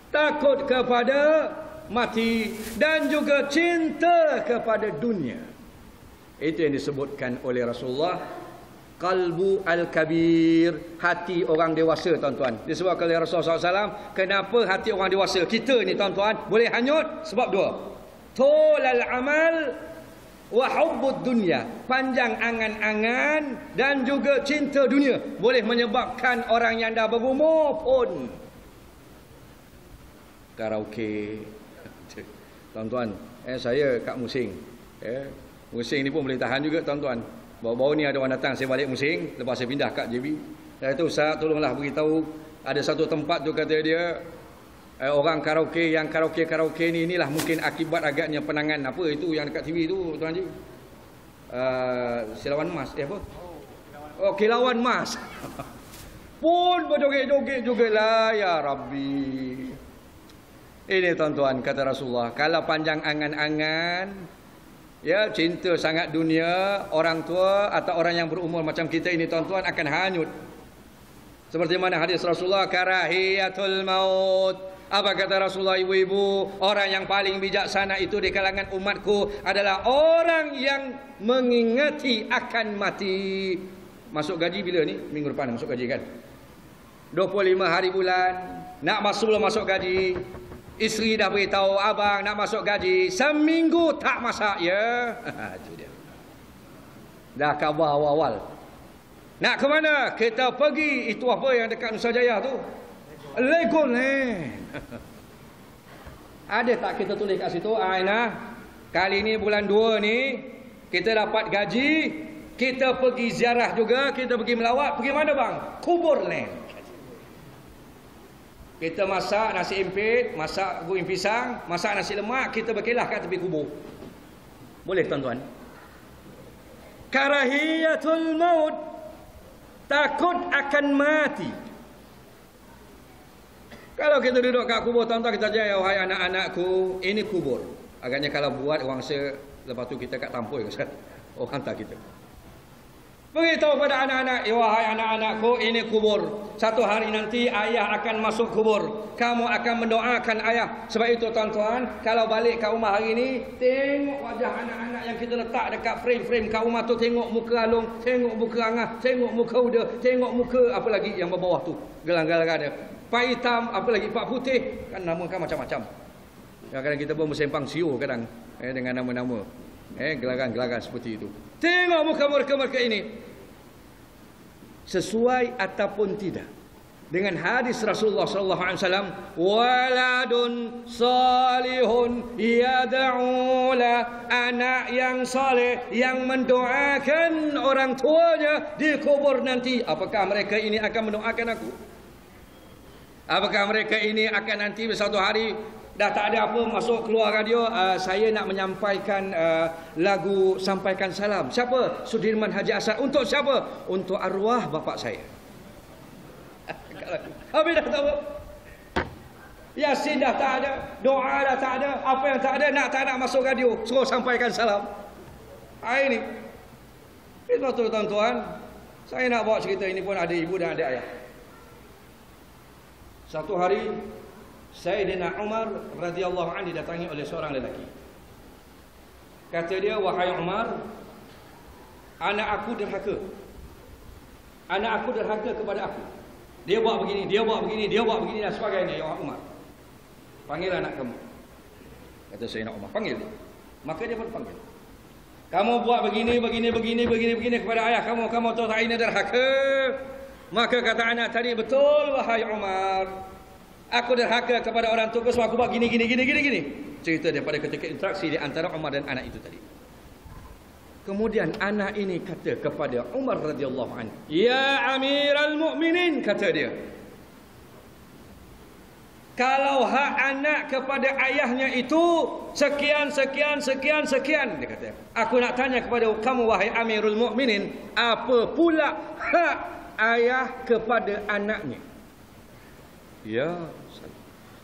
[SPEAKER 2] takut kepada mati, dan juga cinta kepada dunia. Itu yang disebutkan oleh Rasulullah qalbu al-kabir, hati orang dewasa tuan-tuan. Disebutkan oleh Rasulullah SAW, kenapa hati orang dewasa kita ni tuan-tuan boleh hanyut? Sebab dua, tulal amal wa hubbud dunya, panjang angan-angan dan juga cinta dunia boleh menyebabkan orang yang dah berumur pun karaoke. Tuan-tuan, saya kat Musing, Musing ni pun boleh tahan juga tuan-tuan. Baru-baru ni ada orang datang, saya balik Musing, lepas saya pindah kat JB. Saya kata, Ustaz tolonglah beritahu, ada satu tempat tu kata dia, orang karaoke yang karaoke ni, inilah mungkin akibat agaknya penangan apa itu yang dekat TV tu tuan Haji, Kilauan Mas apa? Kilauan Mas pun berjoget-joget jugalah. Ya Rabbi, ini tuan-tuan kata Rasulullah, kalau panjang angan-angan, ya, cinta sangat dunia, orang tua atau orang yang berumur macam kita ini tuan-tuan akan hanyut. Seperti mana hadis Rasulullah, karahiyatul maut. Apa kata Rasulullah, ibu-ibu, orang yang paling bijaksana itu di kalangan umatku adalah orang yang mengingati akan mati. Masuk gaji bila ni? Minggu depan masuk gaji kan? 25 hari bulan, nak masuk belum masuk gaji. Isteri dah beritahu, abang nak masuk gaji, seminggu tak masak, ya. Itu dia. Dah khabar awal-awal. Nak ke mana? Kita pergi, itu apa yang dekat Nusajaya tu? Legoland. Ada tak kita tulis kat situ, Aina, kali ni bulan 2 ni kita dapat gaji, kita pergi ziarah juga, kita pergi melawat. Pergi mana bang? Kuburland. Kita masak nasi impit, masak goreng pisang, masak nasi lemak, kita berkelah kat tepi kubur. Boleh tuan-tuan? Karahiyatul maut, takut akan mati. Kalau kita duduk kat kubur, tuan-tuan, kita jaya, wahai anak-anakku, ini kubur. Agaknya kalau buat orang lepas tu kita kat tampoi, orang hantar kita. Beritahu pada anak-anak, wahai anak-anakku, ini kubur. Satu hari nanti ayah akan masuk kubur. Kamu akan mendoakan ayah. Sebab itu tuan-tuan, kalau balik kat rumah hari ni, tengok wajah anak-anak yang kita letak dekat frame-frame kat rumah tu. Tengok muka Alung, tengok muka Angah, tengok muka Uda, tengok muka apa lagi yang bawah tu, gelang-gelang ada. Pak hitam, apa lagi, pak putih. Kan nama kan macam-macam. Kadang-kadang kita pun bersempang siur kadang dengan nama-nama. Gelaran-gelaran seperti itu. Tengok muka mereka ini. Sesuai ataupun tidak dengan hadis Rasulullah sallallahu alaihi wasallam, waladun salihun yad'ula, anak yang saleh yang mendoakan orang tuanya di kubur nanti. Apakah mereka ini akan mendoakan aku? Apakah mereka ini akan nanti suatu hari dah tak ada apa, masuk keluar radio, saya nak menyampaikan lagu Sampaikan Salam. Siapa? Sudirman Haji Asad. Untuk siapa? Untuk arwah bapa saya. Habis dah tahu. Yasin dah tak ada, doa dah tak ada, apa yang tak ada, tak nak masuk radio, suruh sampaikan salam. Ini. Itu tuan-tuan, saya nak bawa cerita ini pun ada ibu dan ada ayah. Satu hari Sayyidina Umar radhiyallahu anhu didatangi oleh seorang lelaki. Kata dia, wahai Umar, anak aku derhaka. Anak aku derhaka kepada aku. Dia buat begini, dia buat begini, dia buat begini dan sebagainya. Ya Umar, panggil anak kamu. Kata Sayyidina Umar, panggil. Maka dia pun panggil. Kamu buat begini kepada ayah kamu tahu tak ini derhaka? Maka kata anak tadi, betul wahai Umar, aku derhaka kepada orang tua sebab aku buat gini. Cerita daripada ketika interaksi di antara Umar dan anak itu tadi. Kemudian anak ini kata kepada Umar radhiyallahu anhu, ya Amiral Mukminin, kata dia, kalau hak anak kepada ayahnya itu sekian, dia kata, aku nak tanya kepada kamu wahai Amirul Mukminin, apa pula hak ayah kepada anaknya? Ya,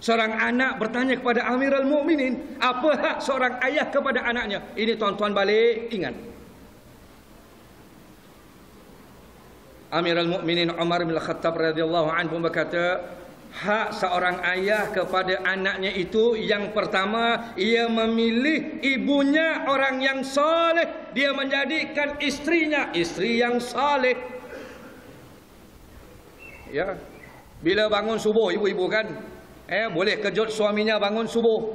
[SPEAKER 2] seorang anak bertanya kepada Amirul Mukminin, apa hak seorang ayah kepada anaknya? Ini tuan-tuan balik ingat. Amirul Mukminin Umar bin Khattab radhiyallahu anhu berkata, hak seorang ayah kepada anaknya itu yang pertama, ia memilih ibunya orang yang soleh, dia menjadikan istrinya istri yang soleh. Ya. Bila bangun subuh, ibu-ibu kan boleh kejut suaminya bangun subuh.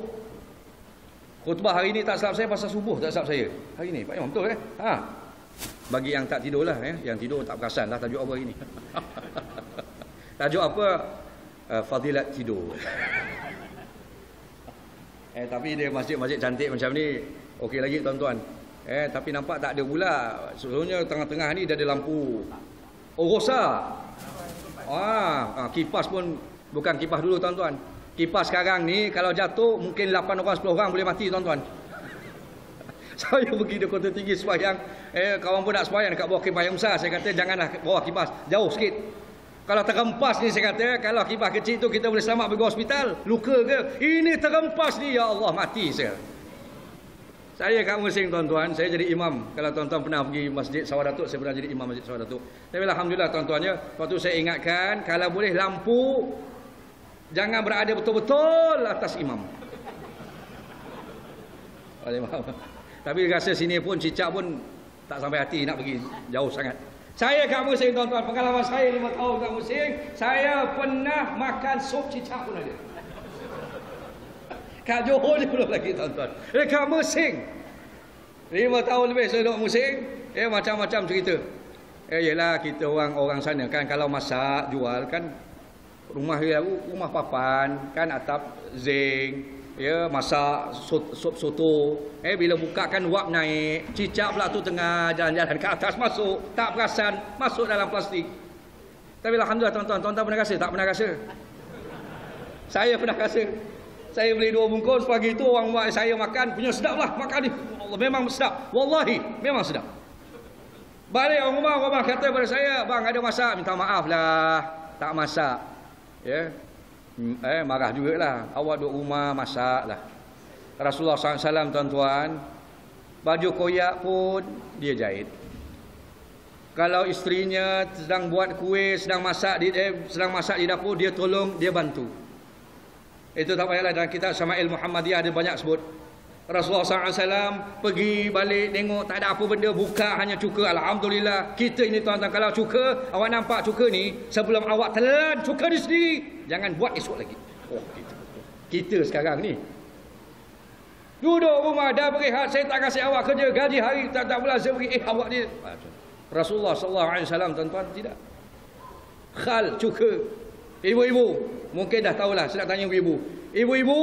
[SPEAKER 2] Khutbah hari ni tak silap saya pasal subuh, tak silap saya. Hari ni Pak Imam betul Bagi yang tak tidur lah yang tidur tak perasan lah tajuk apa hari ni. Tajuk apa? Fadilat tidur. Tapi dia masjid-masjid cantik macam ni okey lagi tuan-tuan. Tapi nampak tak ada pula. Sebenarnya tengah-tengah ni dah ada lampu rosa. Kipas pun bukan kipas dulu tuan-tuan. Kipas sekarang ni kalau jatuh mungkin 8 orang 10 orang boleh mati tuan-tuan. Saya pergi di Kota Tinggi sembahyang, kawan pun nak sembahyang dekat bawah kipas yang besar. Saya kata janganlah bawah kipas, jauh sikit. Kalau terempas ni saya kata, kalau kipas kecil tu kita boleh selamat pergi hospital, luka ke? Ini terempas ni, ya Allah, mati saya. Saya kat Mersing tuan-tuan, saya jadi imam. Kalau tuan-tuan pernah pergi Masjid Sawah Datuk, saya pernah jadi imam Masjid Sawah Datuk. Tapi alhamdulillah tuan-tuannya, waktu saya ingatkan, kalau boleh lampu jangan berada betul-betul atas imam. Tapi rasa sini pun cicak pun tak sampai hati nak pergi jauh sangat. Saya kat Mersing tuan-tuan, pengalaman saya 5 tahun kat Mersing, saya pernah makan sup cicak pun ada. Kat Johor ni belum lagi tuan-tuan. Kat Mersing 5 tahun lebih saya duduk Mersing, macam-macam cerita. Yelah kita orang-orang sana kan kalau masak jual kan Rumah dia rumah papan kan, atap zinc, ya, masak sup soto. Bila buka kan wap naik, cicak pula tu tengah jalan-jalan ke atas masuk, tak perasan masuk dalam plastik. Tapi alhamdulillah tuan-tuan pernah rasa? Tak pernah rasa. Saya pernah rasa. Saya beli 2 bungkus pagi tu, orang mak saya makan, punya sedap lah makan ni. Allah, memang sedap. Wallahi memang sedap. Balik orang rumah kata pada saya, bang ada masak, minta maaf lah, tak masak. Ya, marah jugalah. Awak duduk rumah masak lah. Rasulullah SAW tuan-tuan, baju koyak pun dia jahit. Kalau isterinya sedang buat kuih, sedang masak di dapur, dia tolong, dia bantu. Itu tak payahlah, dalam kitab Syama'il Muhammadiyah ada banyak sebut. Rasulullah SAW pergi balik tengok tak ada apa benda, buka hanya cuka. Alhamdulillah. Kita ini tuan-tuan, kalau cuka, awak nampak cuka ni, sebelum awak telan cuka ni sendiri, jangan buat esok lagi. Oh, kita sekarang ni duduk rumah dah berehat, saya tak kasih awak kerja, gaji hari tak pula saya beri, awak ni. Rasulullah SAW tuan-tuan tidak. Khal cuka. Ibu-ibu mungkin dah tahulah, saya nak tanya ibu-ibu. Ibu-ibu,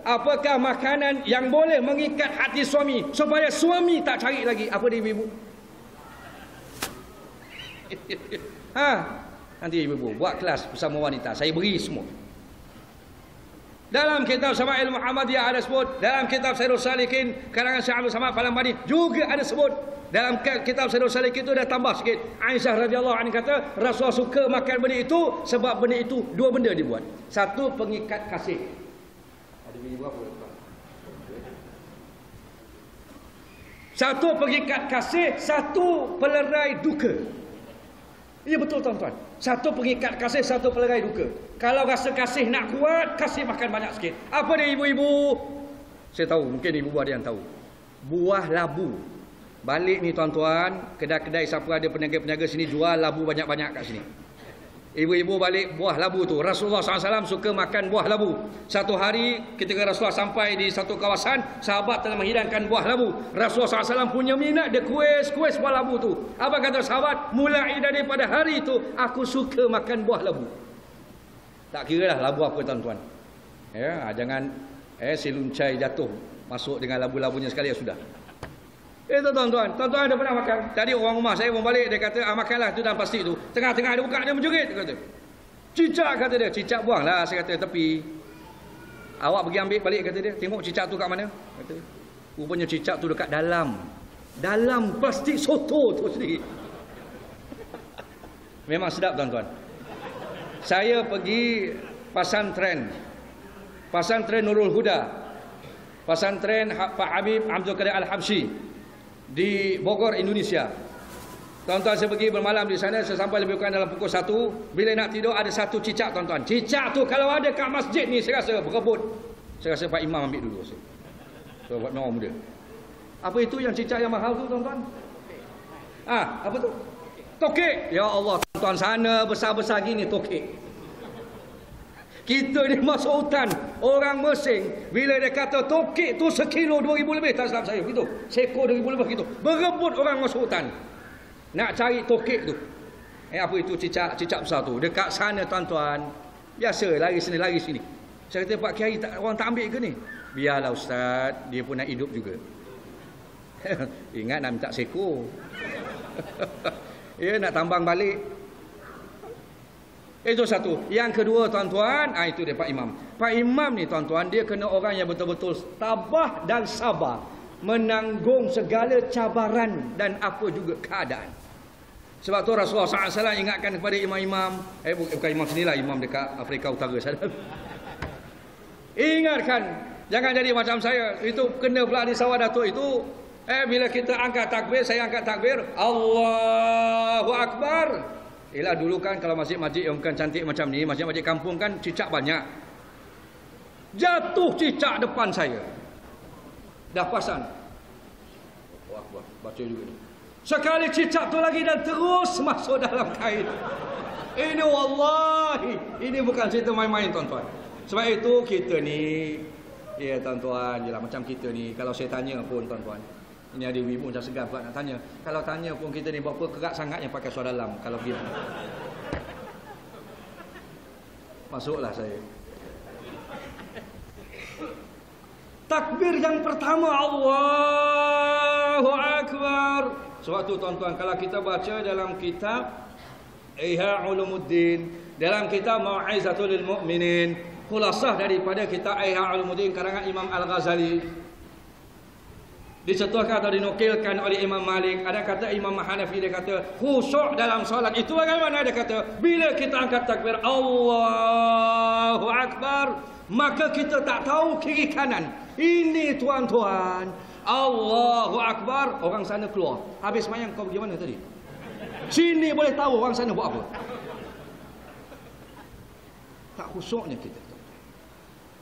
[SPEAKER 2] apakah makanan yang boleh mengikat hati suami supaya suami tak cari lagi? Apa dia ibu-ibu? Nanti ibu-ibu buat kelas bersama wanita, saya beri semua. Dalam kitab Syama'il Muhammadiyah ada sebut, dalam kitab Sayyidul Salikin karangan Syekh Abdul Samad Palembani juga ada sebut. Dalam kitab Sayyidul Salikin itu dah tambah sikit. Aisyah radhiyallahu anha kata Rasulullah suka makan benda itu sebab benda itu 2 benda dibuat. Satu, pengikat kasih. Ada bini berapa? Satu pengikat kasih, satu pelerai duka. Ya betul tuan-tuan. Satu pengikat kasih, satu pelerai duka. Kalau rasa kasih nak kuat, kasih makan banyak sikit. Apa dia ibu-ibu? Saya tahu, mungkin ibu ada yang tahu. Buah labu. Balik ni tuan-tuan, kedai-kedai siapa ada peniaga-peniaga sini jual labu banyak-banyak kat sini. Ibu-ibu balik buah labu tu. Rasulullah SAW suka makan buah labu. Satu hari ketika Rasulullah sampai di satu kawasan, sahabat telah menghidangkan buah labu. Rasulullah SAW punya minat, dia kuis buah labu tu. Apa kata sahabat? Mulai daripada hari itu aku suka makan buah labu. Tak kira lah labu apa tuan-tuan. Ya, jangan seluncai jatuh masuk dengan labu-labunya sekali, ya sudah. Itu tuan-tuan ada pernah makan? Tadi orang rumah saya pun balik, dia kata makanlah tu dalam plastik tu. Tengah-tengah dia buka, dia menjerit, dia kata. Cicak, kata dia. Cicak buanglah, saya kata tepi. Awak pergi ambil balik, kata dia. Tengok cicak tu kat mana? Kata dia. Rupanya cicak tu dekat dalam plastik soto tu sendiri. Memang sedap tuan-tuan. Saya pergi pesantren Nurul Huda, pesantren Pak Habib Abdul Qadir Al-Habsyi di Bogor, Indonesia. Tuan-tuan, saya pergi bermalam di sana, saya sampai lebih kurang dalam pukul 1. Bila nak tidur ada satu cicak tuan-tuan. Cicak tu kalau ada kat masjid ni saya rasa berebut. Saya rasa Pak Imam ambil dulu. So buat orang muda. Apa itu yang cicak yang mahal tu tuan-tuan? Apa tu? Tokek. Ya Allah tuan-tuan, sana besar-besar gini tokek. Kita ni masuk hutan, orang Mesing, bila dia kata tokek tu sekilo 2,000 lebih, tak silap saya begitu. Seekor 2,000 lebih begitu. Berebut orang masuk hutan nak cari tokek tu. Apa itu cicak besar tu? Dekat sana tuan-tuan, biasa lari sini. Saya kata, Pak Kiai, orang tak ambil ke ni? Biarlah Ustaz, dia pun nak hidup juga. Ingat nak minta seekor. Ya, nak tambang balik. Itu satu. Yang kedua tuan-tuan, itu dia Pak Imam. Pak Imam ni tuan-tuan, dia kena orang yang betul-betul tabah dan sabar menanggung segala cabaran dan apa juga keadaan. Sebab tu Rasulullah SAW ingatkan kepada imam-imam, bukan imam sinilah, imam dekat Afrika Utara sana. Ingatkan, jangan jadi macam saya. Itu kena pula di sawah Datuk itu. Bila kita angkat takbir, saya angkat takbir, Allahu Akbar. Ialah dulu kan kalau masjid-masjid yang bukan cantik macam ni, masjid-masjid kampung kan cicak banyak. Jatuh cicak depan saya. Dah pasang. Wah, baca juga ni. Sekali cicak tu lagi dan terus masuk dalam kain. Ini wallahi, ini bukan cerita main-main tuan-tuan. Sebab itu kita ni, ya tuan-tuan, jelah macam kita ni, kalau saya tanya pun tuan-tuan, ini ada ibu macam segan pula nak tanya. Kalau tanya pun kita ni berapa kerat sangat yang pakai suara dalam kalau gitu. Masuklah saya. Takbir yang pertama, Allahu Akbar. Suatu tuan-tuan, kalau kita baca dalam kitab Ihya Ulumuddin, dalam kitab Mau'izatul lil Mu'minin, khulasah daripada kitab Ihya Ulumuddin karangan Imam Al-Ghazali, disetuhkan atau dinukilkan oleh Imam Malik. Ada kata Imam Hanafi, dia kata khusyuk dalam solat itu bagaimana? Dia kata bila kita angkat takbir Allahu Akbar, maka kita tak tahu kiri kanan. Ini tuan-tuan, Allahu Akbar, orang sana keluar. Habis semayang kau pergi mana tadi? Sini boleh tahu orang sana buat apa. Tak khusyuknya kita.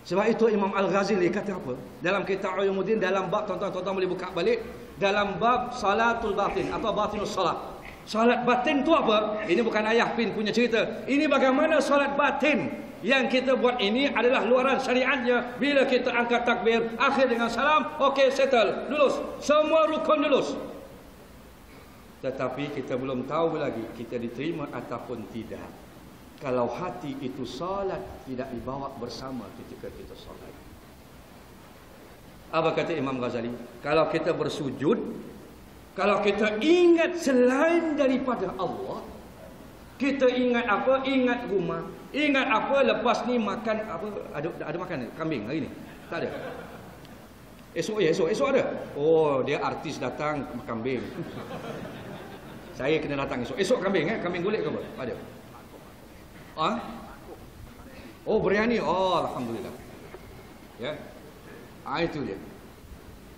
[SPEAKER 2] Sebab itu Imam Al-Ghazali kata apa? Dalam kitab Ulumuddin, dalam bab, tuan-tuan boleh buka balik, dalam bab salatul batin atau batinus salat. Salat batin tu apa? Ini bukan ayah pin punya cerita. Ini bagaimana salat batin yang kita buat ini adalah luaran syariatnya. Bila kita angkat takbir, akhir dengan salam, okey, settle, lulus. Semua rukun lulus. Tetapi kita belum tahu lagi kita diterima ataupun tidak kalau hati itu salat tidak dibawa bersama ketika kita salat. Apa kata Imam Ghazali? Kalau kita bersujud, kalau kita ingat selain daripada Allah, kita ingat apa? Ingat rumah, ingat apa? Lepas ni makan apa? Ada makan kambing hari ni? Tak ada. Esok ada. Oh, dia artis datang kambing. Saya kena datang esok. Esok kambing kambing golek ke apa? Ada. Oh, biryani. Oh, alhamdulillah. Ya. Itu dia.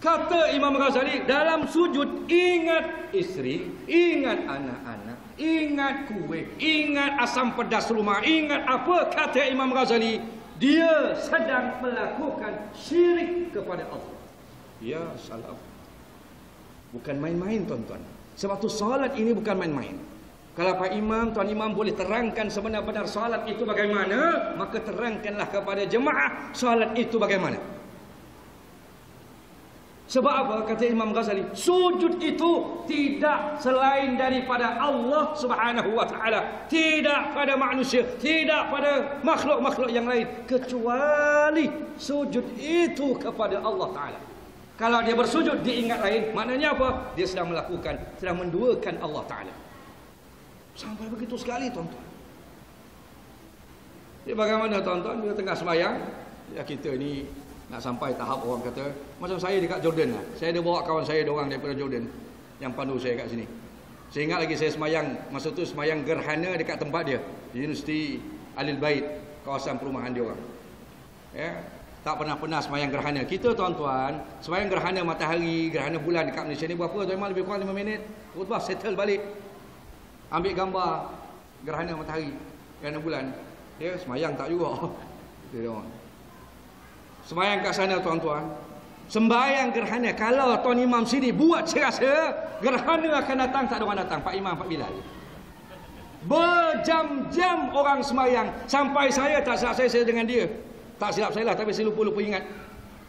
[SPEAKER 2] Kata Imam Ghazali, dalam sujud ingat isteri, ingat anak-anak, ingat kuih, ingat asam pedas rumah, ingat apa? Kata Imam Ghazali, dia sedang melakukan syirik kepada Allah. Ya, salam. Bukan main-main, tuan-tuan. Sebab tu salat ini bukan main-main. Kalau Pak Imam, Tuan Imam boleh terangkan sebenar-benar salat itu bagaimana, maka terangkanlah kepada jemaah salat itu bagaimana. Sebab apa? Kata Imam Ghazali, sujud itu tidak selain daripada Allah Subhanahu wa taala, tidak pada manusia, tidak pada makhluk-makhluk yang lain, kecuali sujud itu kepada Allah taala. Kalau dia bersujud diingat lain, maknanya apa? Dia sedang melakukan, sedang menduakan Allah taala. Sampai begitu sekali, tuan-tuan. Jadi bagaimana, tuan-tuan, bila tengah sembahyang, ya kita ni nak sampai tahap orang kata, macam saya dekat Jordan lah. Saya ada bawa kawan saya, orang daripada Jordan yang pandu saya kat sini. Saya ingat lagi saya sembahyang, masa tu sembahyang gerhana dekat tempat dia, di Universiti Alil Bait, kawasan perumahan dia orang. Ya, tak pernah sembahyang gerhana. Kita, tuan-tuan, sembahyang gerhana matahari, gerhana bulan dekat Malaysia ni berapa? Tuan-tuan, lebih kurang 5 minit. Khutbah settle balik. Ambil gambar gerhana matahari, gerhana bulan. Dia sembahyang tak juga. Dia orang. Sembahyang kat sana, tuan-tuan. Sembahyang gerhana, kalau Tuan Imam sini buat, saya rasa gerhana akan datang, tak ada orang datang. Pak Imam, Pak Bilal. Berjam-jam orang sembahyang. Sampai saya tak silap saya dengan dia. Tak silap saya lah, tapi saya lupa ingat.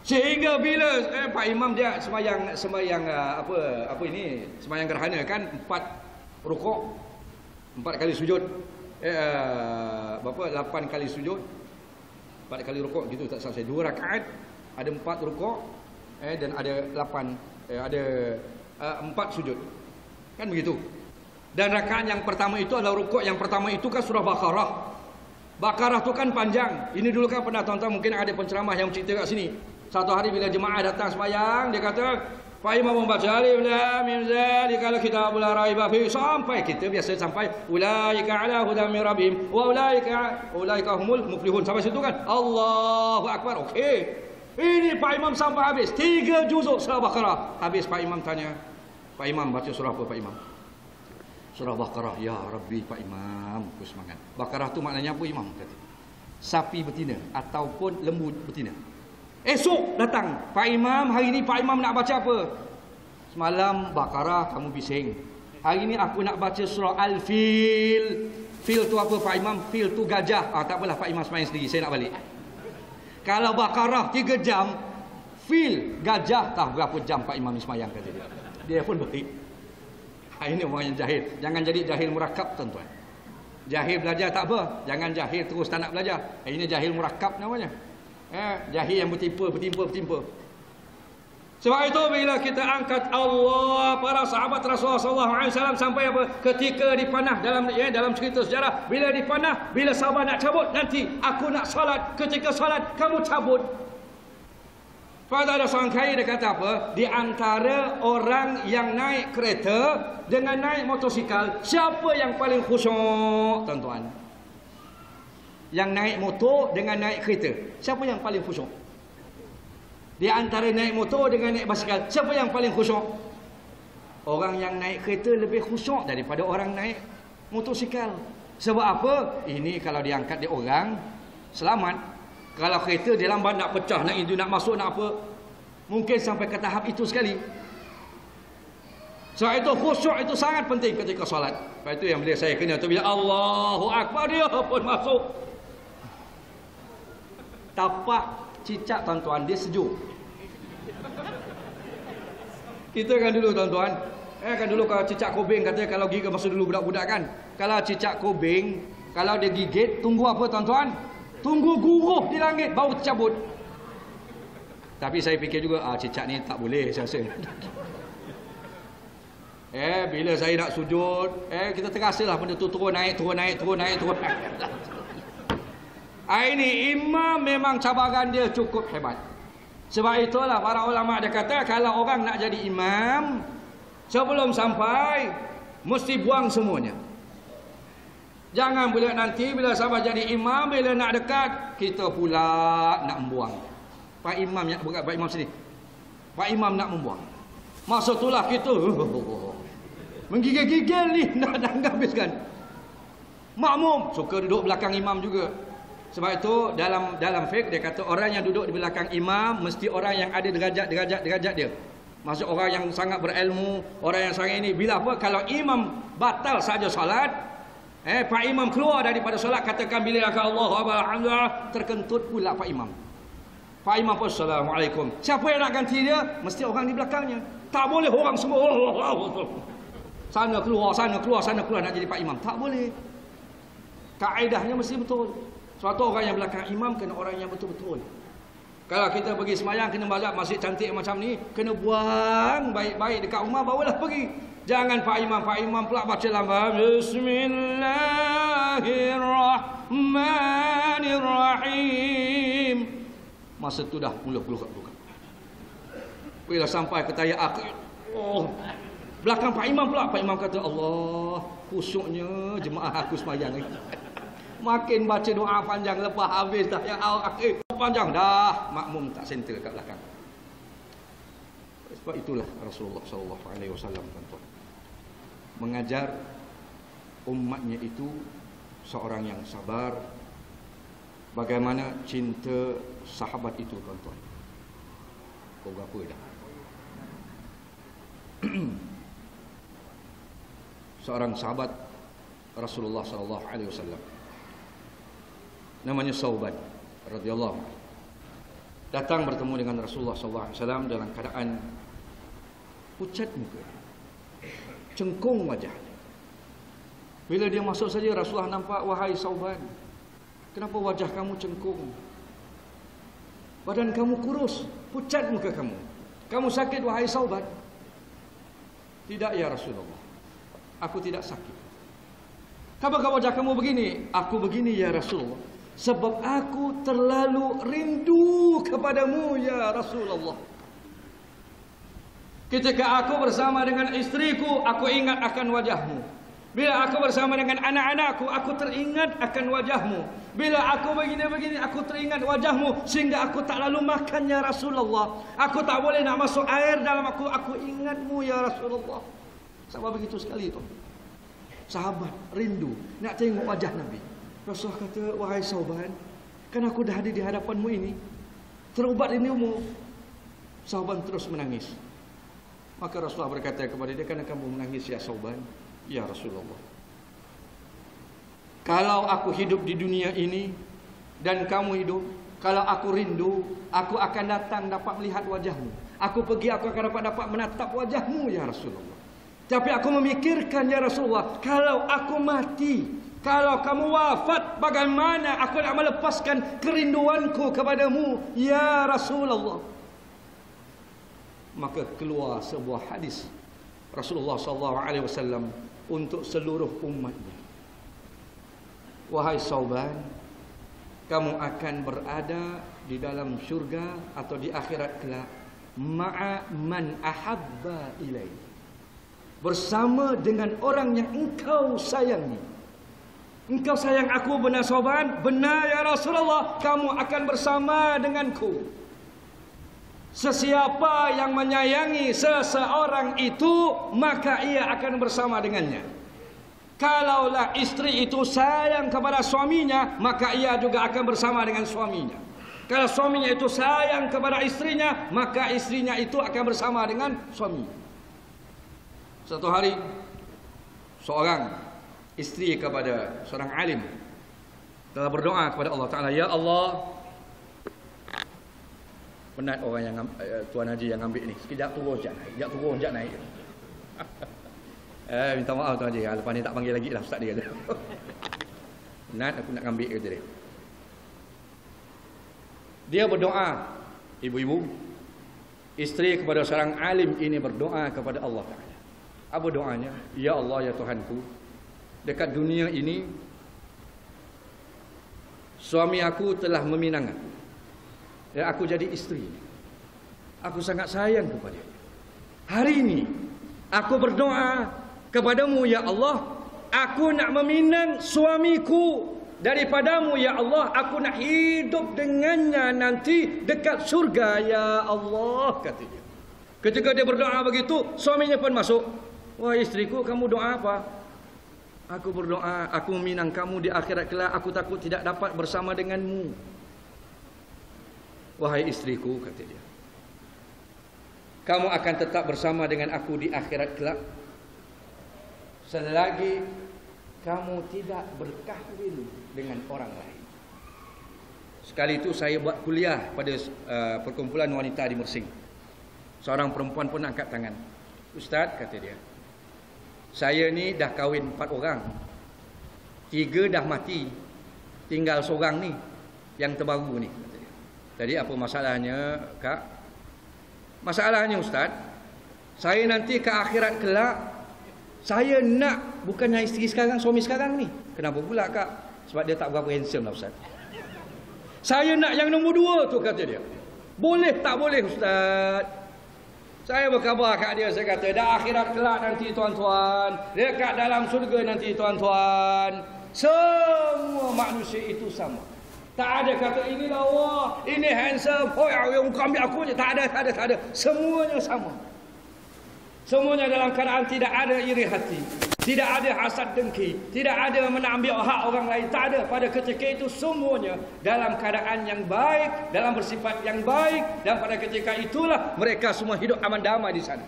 [SPEAKER 2] Sehingga bila Pak Imam dia sembahyang apa ini, sembahyang gerhana kan, 4 rukuk, 4 kali sujud. 8 kali sujud, 4 kali rukuk gitu, tak salah saya. 2 rakaat, ada 4 rukuk, dan ada 4 sujud. Kan begitu. Dan rakaat yang pertama itu adalah rukuk yang pertama itu kan surah Baqarah. Baqarah tu kan panjang. Ini dulu kan pernah, tuan-tuan, mungkin ada penceramah yang cerita kat sini. Satu hari bila jemaah datang sembahyang, dia kata, Pak Imam membaca alif lam mim zalika kitabul la raiba fi, sampai kita biasa sampai ulaika ala hudan min rabbihim wa ulaika humul muflihun, sampai situ kan. Allahu akbar. Okey. Ini Pak Imam sampai habis 3 juzuk surah Baqarah. Habis Pak Imam tanya, Pak Imam baca surah apa, Pak Imam? Surah Baqarah. Ya Rabbi, Pak Imam, aku semangat. Baqarah tu maknanya apa, Imam? Kata, sapi betina ataupun lembu betina. Esok datang Pak Imam, hari ni Pak Imam nak baca apa? Semalam Baqarah kamu bising. Hari ni aku nak baca surah Al-Fil. Fil tu apa, Pak Imam? Fil tu gajah. Tak apalah, Pak Imam semayang sendiri, saya nak balik. Kalau Baqarah 3 jam, Fil gajah tak berapa jam Pak Imam semayang, kata dia. Dia pun balik. Ini orang yang jahil. Jangan jadi jahil murakab, tuan-tuan. Jahil belajar tak apa, jangan jahil terus tak nak belajar. Ini jahil murakab namanya. Jahil yang bertimpa. Sebab itu bila kita angkat Allah, para sahabat Rasulullah SAW sampai apa? Ketika dipanah dalam cerita sejarah, bila dipanah, bila sahabat nak cabut, nanti aku nak salat, ketika salat kamu cabut. Pada ada seorang kaya dia kata apa? Di antara orang yang naik kereta dengan naik motosikal, siapa yang paling khusyuk, tuan-tuan? Yang naik motor dengan naik kereta, siapa yang paling khusyuk? Di antara naik motor dengan naik basikal, siapa yang paling khusyuk? Orang yang naik kereta lebih khusyuk daripada orang naik motosikal. Sebab apa? Ini kalau diangkat di orang, selamat. Kalau kereta dia lambat nak pecah, nak itu, nak masuk, nak apa, mungkin sampai ke tahap itu sekali. Sebab itu khusyuk itu sangat penting ketika solat. Sebab itu yang bila saya kena tu, bila Allahu Akbar dia pun masuk. Tapak cicak tuan-tuan, dia sejuk. Kita kan dulu tuan-tuan, kan dulu kalau cicak kobing katanya, kalau gigit masa dulu budak-budak kan, kalau cicak kobing, kalau dia gigit, tunggu apa tuan-tuan? Tunggu guruh di langit baru tercabut. Tapi saya fikir juga cicak ni tak boleh saya rasa. Bila saya nak sujud, kita terasalah benda tu turun naik. Ini imam memang cabaran dia cukup hebat. Sebab itulah para ulama dia kata, kalau orang nak jadi imam, sebelum sampai mesti buang semuanya. Jangan bila nanti bila sahabat jadi imam, bila nak dekat, kita pula nak membuang. Pak imam yang berat, Pak imam sini. Pak imam nak membuang. Masa itulah kita menggigil-gigil ni nak habiskan. Makmum suka duduk belakang imam juga. Sebab itu dalam fiqh dia kata orang yang duduk di belakang imam mesti orang yang ada derajat dia. Maksud orang yang sangat berilmu, orang yang sangat ini. Bila apa? Kalau imam batal saja salat, Pak imam keluar daripada solat, katakan bila Allahu Akbar, alhamdulillah, terkentut pula Pak imam. Pak imam pun assalamualaikum. Siapa yang nak ganti dia? Mesti orang di belakangnya. Tak boleh orang semua sana keluar nak jadi Pak imam. Tak boleh. Kaedahnya mesti betul. Suatu orang yang belakang imam kena orang yang betul-betul. Kalau kita pergi semayang kena balik masjid cantik macam ni, kena buang baik-baik dekat rumah barulah pergi. Jangan Pak imam pula baca lambat. Bismillahirrahmanirrahim. Masa tu dah mula keluar. Bila sampai ke tayat akhir, belakang Pak imam pula, Pak imam kata, Allah, khusyuknya jemaah aku semayang ni. Makin baca doa panjang, lepas habis dah yang akhir panjang dah, makmum tak center kat belakang. Sebab itulah Rasulullah SAW tuan-tuan mengajar umatnya itu seorang yang sabar. Bagaimana cinta sahabat itu tuan-tuan. Kau berapa dah? Seorang sahabat Rasulullah SAW namanya Sauban radhiyallahu anhu datang bertemu dengan Rasulullah SAW dalam keadaan pucat muka, cengkung wajah. Bila dia masuk saja Rasulullah nampak, wahai Sauban, kenapa wajah kamu cengkung? Badan kamu kurus, pucat muka kamu. Kamu sakit wahai Sauban? Tidak ya Rasulullah, aku tidak sakit. Kenapa wajah kamu begini? Aku begini ya Rasulullah, sebab aku terlalu rindu kepadamu ya Rasulullah. Ketika aku bersama dengan istriku, aku ingat akan wajahmu. Bila aku bersama dengan anak-anakku, aku teringat akan wajahmu. Bila aku begini-begini, aku teringat wajahmu. Sehingga aku tak lalu makan ya Rasulullah. Aku tak boleh nak masuk air dalam aku ingatmu ya Rasulullah. Sahabat begitu sekali tu. Sahabat rindu nak tengok wajah Nabi. Rasulullah kata, wahai Sauban, kan aku dah ada di hadapanmu ini, terubat rindumu. Sauban terus menangis. Maka Rasulullah berkata kepada dia, kenapa kamu menangis ya Sauban? Ya Rasulullah, kalau aku hidup di dunia ini dan kamu hidup, kalau aku rindu, aku akan datang dapat melihat wajahmu. Aku pergi, aku akan dapat menatap wajahmu ya Rasulullah. Tapi aku memikirkan ya Rasulullah, kalau aku mati, Kalau kamu wafat, bagaimana aku nak melepaskan kerinduanku kepadamu, ya Rasulullah? Maka keluar sebuah hadis Rasulullah SAW untuk seluruh umatnya. Wahai Sauban, kamu akan berada di dalam syurga atau di akhirat kelak ma'a man ahabba ilaih, bersama dengan orang yang engkau sayangi. Engkau sayang aku benar Sauban? Benar ya Rasulullah, kamu akan bersama denganku. Sesiapa yang menyayangi seseorang itu, maka ia akan bersama dengannya. Kalaulah istri itu sayang kepada suaminya, maka ia juga akan bersama dengan suaminya. Kalau suaminya itu sayang kepada istrinya, maka istrinya itu akan bersama dengan suaminya. Satu hari, seorang istri kepada seorang alim telah berdoa kepada Allah Ta'ala, ya Allah, penat orang yang Tuan Haji yang ambil ni, sekejap turun sekejap naik, sekejap turun sekejap naik. Minta maaf Tuan Haji, lepas ni tak panggil lagi lah Ustaz dia kata. Penat aku nak ambil, kata dia. Dia berdoa, ibu-ibu, isteri kepada seorang alim ini berdoa kepada Allah Ta'ala. Apa doanya? Ya Allah, ya Tuhanku, dekat dunia ini suami aku telah meminang aku, dan aku jadi isteri. Aku sangat sayang kepadanya. Hari ini aku berdoa kepadamu, ya Allah, aku nak meminang suamiku daripadamu, ya Allah. Aku nak hidup dengannya nanti dekat surga, ya Allah, kata dia. Ketika dia berdoa begitu, suaminya pun masuk. Wah istriku, kamu doa apa? Aku berdoa, aku meminang kamu di akhirat kelak, aku takut tidak dapat bersama denganmu. Wahai istriku, kata dia, kamu akan tetap bersama dengan aku di akhirat kelak selagi kamu tidak berkahwin dengan orang lain. Sekali itu saya buat kuliah pada perkumpulan wanita di Mersing. Seorang perempuan pun angkat tangan. Ustaz, kata dia, saya ni dah kahwin 4 orang, 3 dah mati, tinggal seorang ni yang terbaru ni. Jadi apa masalahnya, Kak? Masalahnya Ustaz, saya nanti ke akhirat kelak, saya nak bukannya isteri sekarang, suami sekarang ni. Kenapa pula, Kak? Sebab dia tak berapa handsome lah Ustaz. Saya nak yang nombor 2 tu, kata dia. Boleh tak boleh Ustaz? Saya berkhabar kat dia, saya kata, dah akhirat kelak nanti tuan-tuan, dekat dalam surga nanti tuan-tuan, semua manusia itu sama. Tak ada kata ini lawa, ini handsome, oh yang kau ambil aku je. Tak ada. Semuanya sama. Semuanya dalam keadaan tidak ada iri hati, tidak ada hasad dengki, tidak ada menambil hak orang lain. Tak ada. Pada ketika itu semuanya dalam keadaan yang baik, dalam bersifat yang baik, dan pada ketika itulah mereka semua hidup aman damai di sana.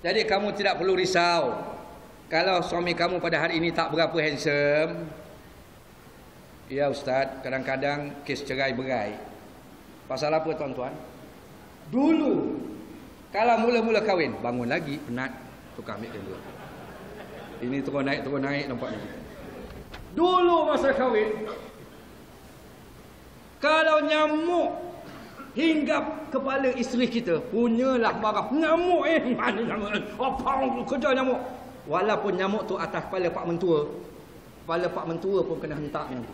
[SPEAKER 2] Jadi kamu tidak perlu risau kalau suami kamu pada hari ini tak berapa handsome. Ya Ustaz, kadang-kadang kes cerai berai. Pasal apa tuan-tuan? Dulu kalau mula-mula kahwin, bangun lagi penat, tukar ambil dia dulu. Ini turun naik nampak ni. Dulu masa kahwin, kalau nyamuk hinggap kepala isteri kita, punyalah marah. Nyamuk mana nyamuk? Apa kerja nyamuk? Walaupun nyamuk tu atas kepala pak mentua, kepala pak mentua pun kena hentaknya.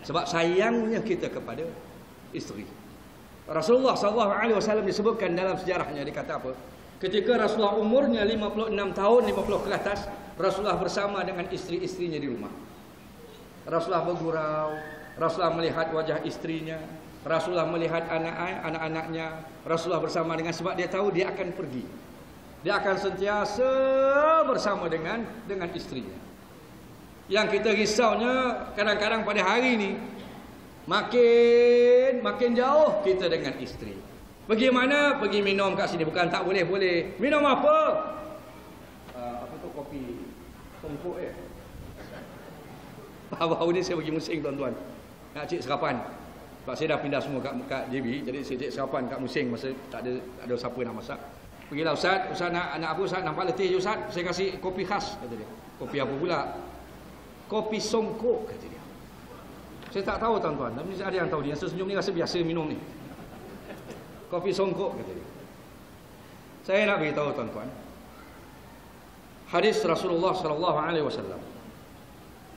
[SPEAKER 2] Sebab sayangnya kita kepada isteri. Rasulullah SAW disebutkan dalam sejarahnya, dia kata apa? Ketika Rasulullah umurnya 56 tahun, 50 ke atas, Rasulullah bersama dengan isteri-isterinya di rumah. Rasulullah bergurau, Rasulullah melihat wajah istrinya, Rasulullah melihat anak-anaknya, Rasulullah bersama dengan, sebab dia tahu dia akan pergi. Dia akan sentiasa bersama dengan istrinya. Yang kita risaunya kadang-kadang pada hari ini makin jauh kita dengan isteri. Pergi mana? Pergi minum kat sini. Bukan tak boleh. Minum apa? Apa tu, kopi tongkok ya. Baru ni saya pergi Musing tuan-tuan, nak cik sarapan. Sebab saya dah pindah semua kat JB, jadi saya cik sarapan kat Musing masa tak ada siapa nak masak. Pergilah Ustaz nak apa Ustaz, nampak letih je Ustaz, saya kasih kopi khas, kata dia. Kopi apa pula? Kopi songkok kata dia. Saya tak tahu tuan-tuan, tapi ada yang tahu dia. Sesenyum ni rasa biasa minum ni. Kopi songkok kata dia. Saya nak beritahu tuan-tuan. Hadis Rasulullah sallallahu alaihi wasallam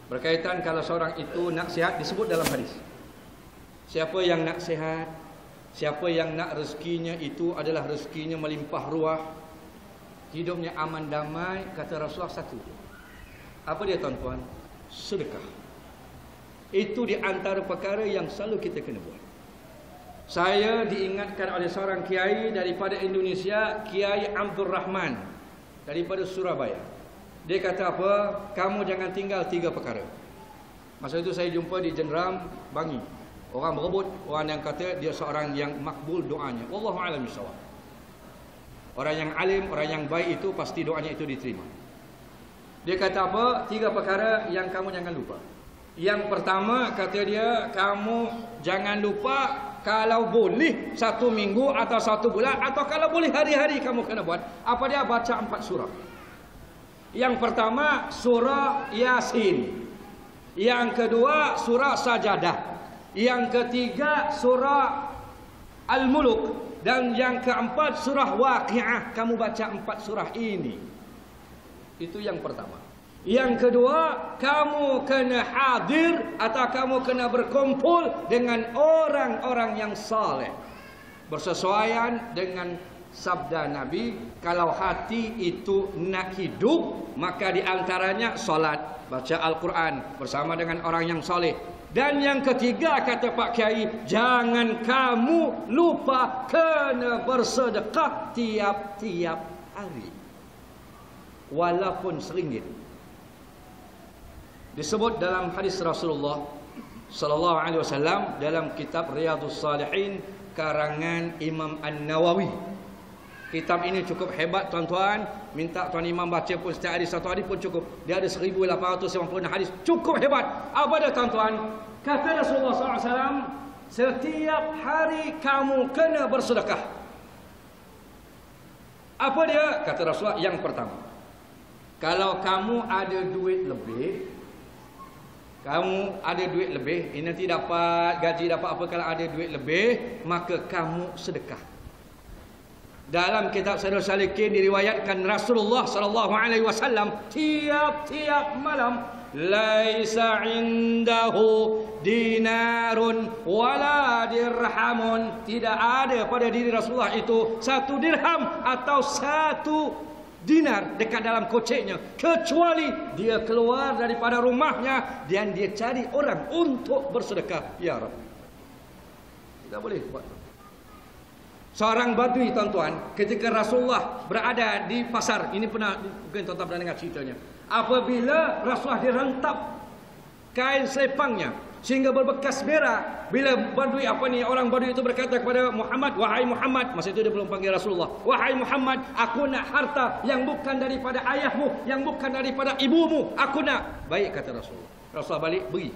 [SPEAKER 2] berkaitan kalau seorang itu nak sihat, disebut dalam hadis. Siapa yang nak sihat, siapa yang nak rezekinya itu adalah rezekinya melimpah ruah, hidupnya aman damai, kata Rasulullah satu. Apa dia tuan-tuan? Sedekah. Itu di antara perkara yang selalu kita kena buat. Saya diingatkan oleh seorang kiai daripada Indonesia, Kiai Abdul Rahman daripada Surabaya. Dia kata apa? Kamu jangan tinggal 3 perkara. Masa itu saya jumpa di Jeneram Bangi. Orang berebut, orang yang kata dia seorang yang makbul doanya. Wallahu a'lam bishawab. Orang yang alim, orang yang baik itu pasti doanya itu diterima. Dia kata apa? 3 perkara yang kamu jangan lupa. Yang pertama kata dia, kamu jangan lupa kalau boleh 1 minggu atau 1 bulan atau kalau boleh hari-hari kamu kena buat. Apa dia? Baca 4 surah. Yang pertama surah Yasin. Yang kedua surah Sajadah. Yang ketiga surah Al-Mulk. Dan yang keempat surah Waqi'ah. Kamu baca 4 surah ini. Itu yang pertama. Yang kedua, kamu kena hadir atau kamu kena berkumpul dengan orang-orang yang saleh. Bersesuaian dengan sabda Nabi, kalau hati itu nak hidup, maka di antaranya solat, baca Al-Quran bersama dengan orang yang saleh. Dan yang ketiga kata Pak Kiai, jangan kamu lupa kena bersedekah tiap-tiap hari. Walaupun RM1. Disebut dalam hadis Rasulullah sallallahu alaihi wasallam dalam kitab Riyadhus Shalihin karangan Imam An-Nawawi. Kitab ini cukup hebat tuan-tuan. Minta tuan imam baca pun setiap hari 1 hari pun cukup. Dia ada 1856 hadis. Cukup hebat. Apa dia tuan-tuan? Kata Rasulullah sallallahu alaihi wasallam, setiap hari kamu kena bersedekah. Apa dia? Kata Rasulullah, yang pertama, kalau kamu ada duit lebih, ini nanti dapat gaji, dapat apa kalau ada duit lebih, maka kamu sedekah. Dalam kitab Sahih Salikin diriwayatkan Rasulullah sallallahu alaihi wasallam tiap-tiap malam, laisa indahu dinarun wala dirhamun, tidak ada pada diri Rasulullah itu 1 dirham atau 1 dinar dekat dalam koceknya, kecuali dia keluar daripada rumahnya dan dia cari orang untuk bersedekah. Ya Rabb, tidak boleh buat. Seorang badui tuan-tuan, ketika Rasulullah berada di pasar, ini pernah, mungkin tuan-tuan pernah dengar ceritanya, apabila Rasulullah direntap kain selipangnya sehingga berbekas merah, bila badui orang badui itu berkata kepada Muhammad, wahai Muhammad, masa itu dia belum panggil Rasulullah, wahai Muhammad, aku nak harta yang bukan daripada ayahmu, yang bukan daripada ibumu, aku nak. Baik, kata Rasulullah. Rasulullah balik, beri.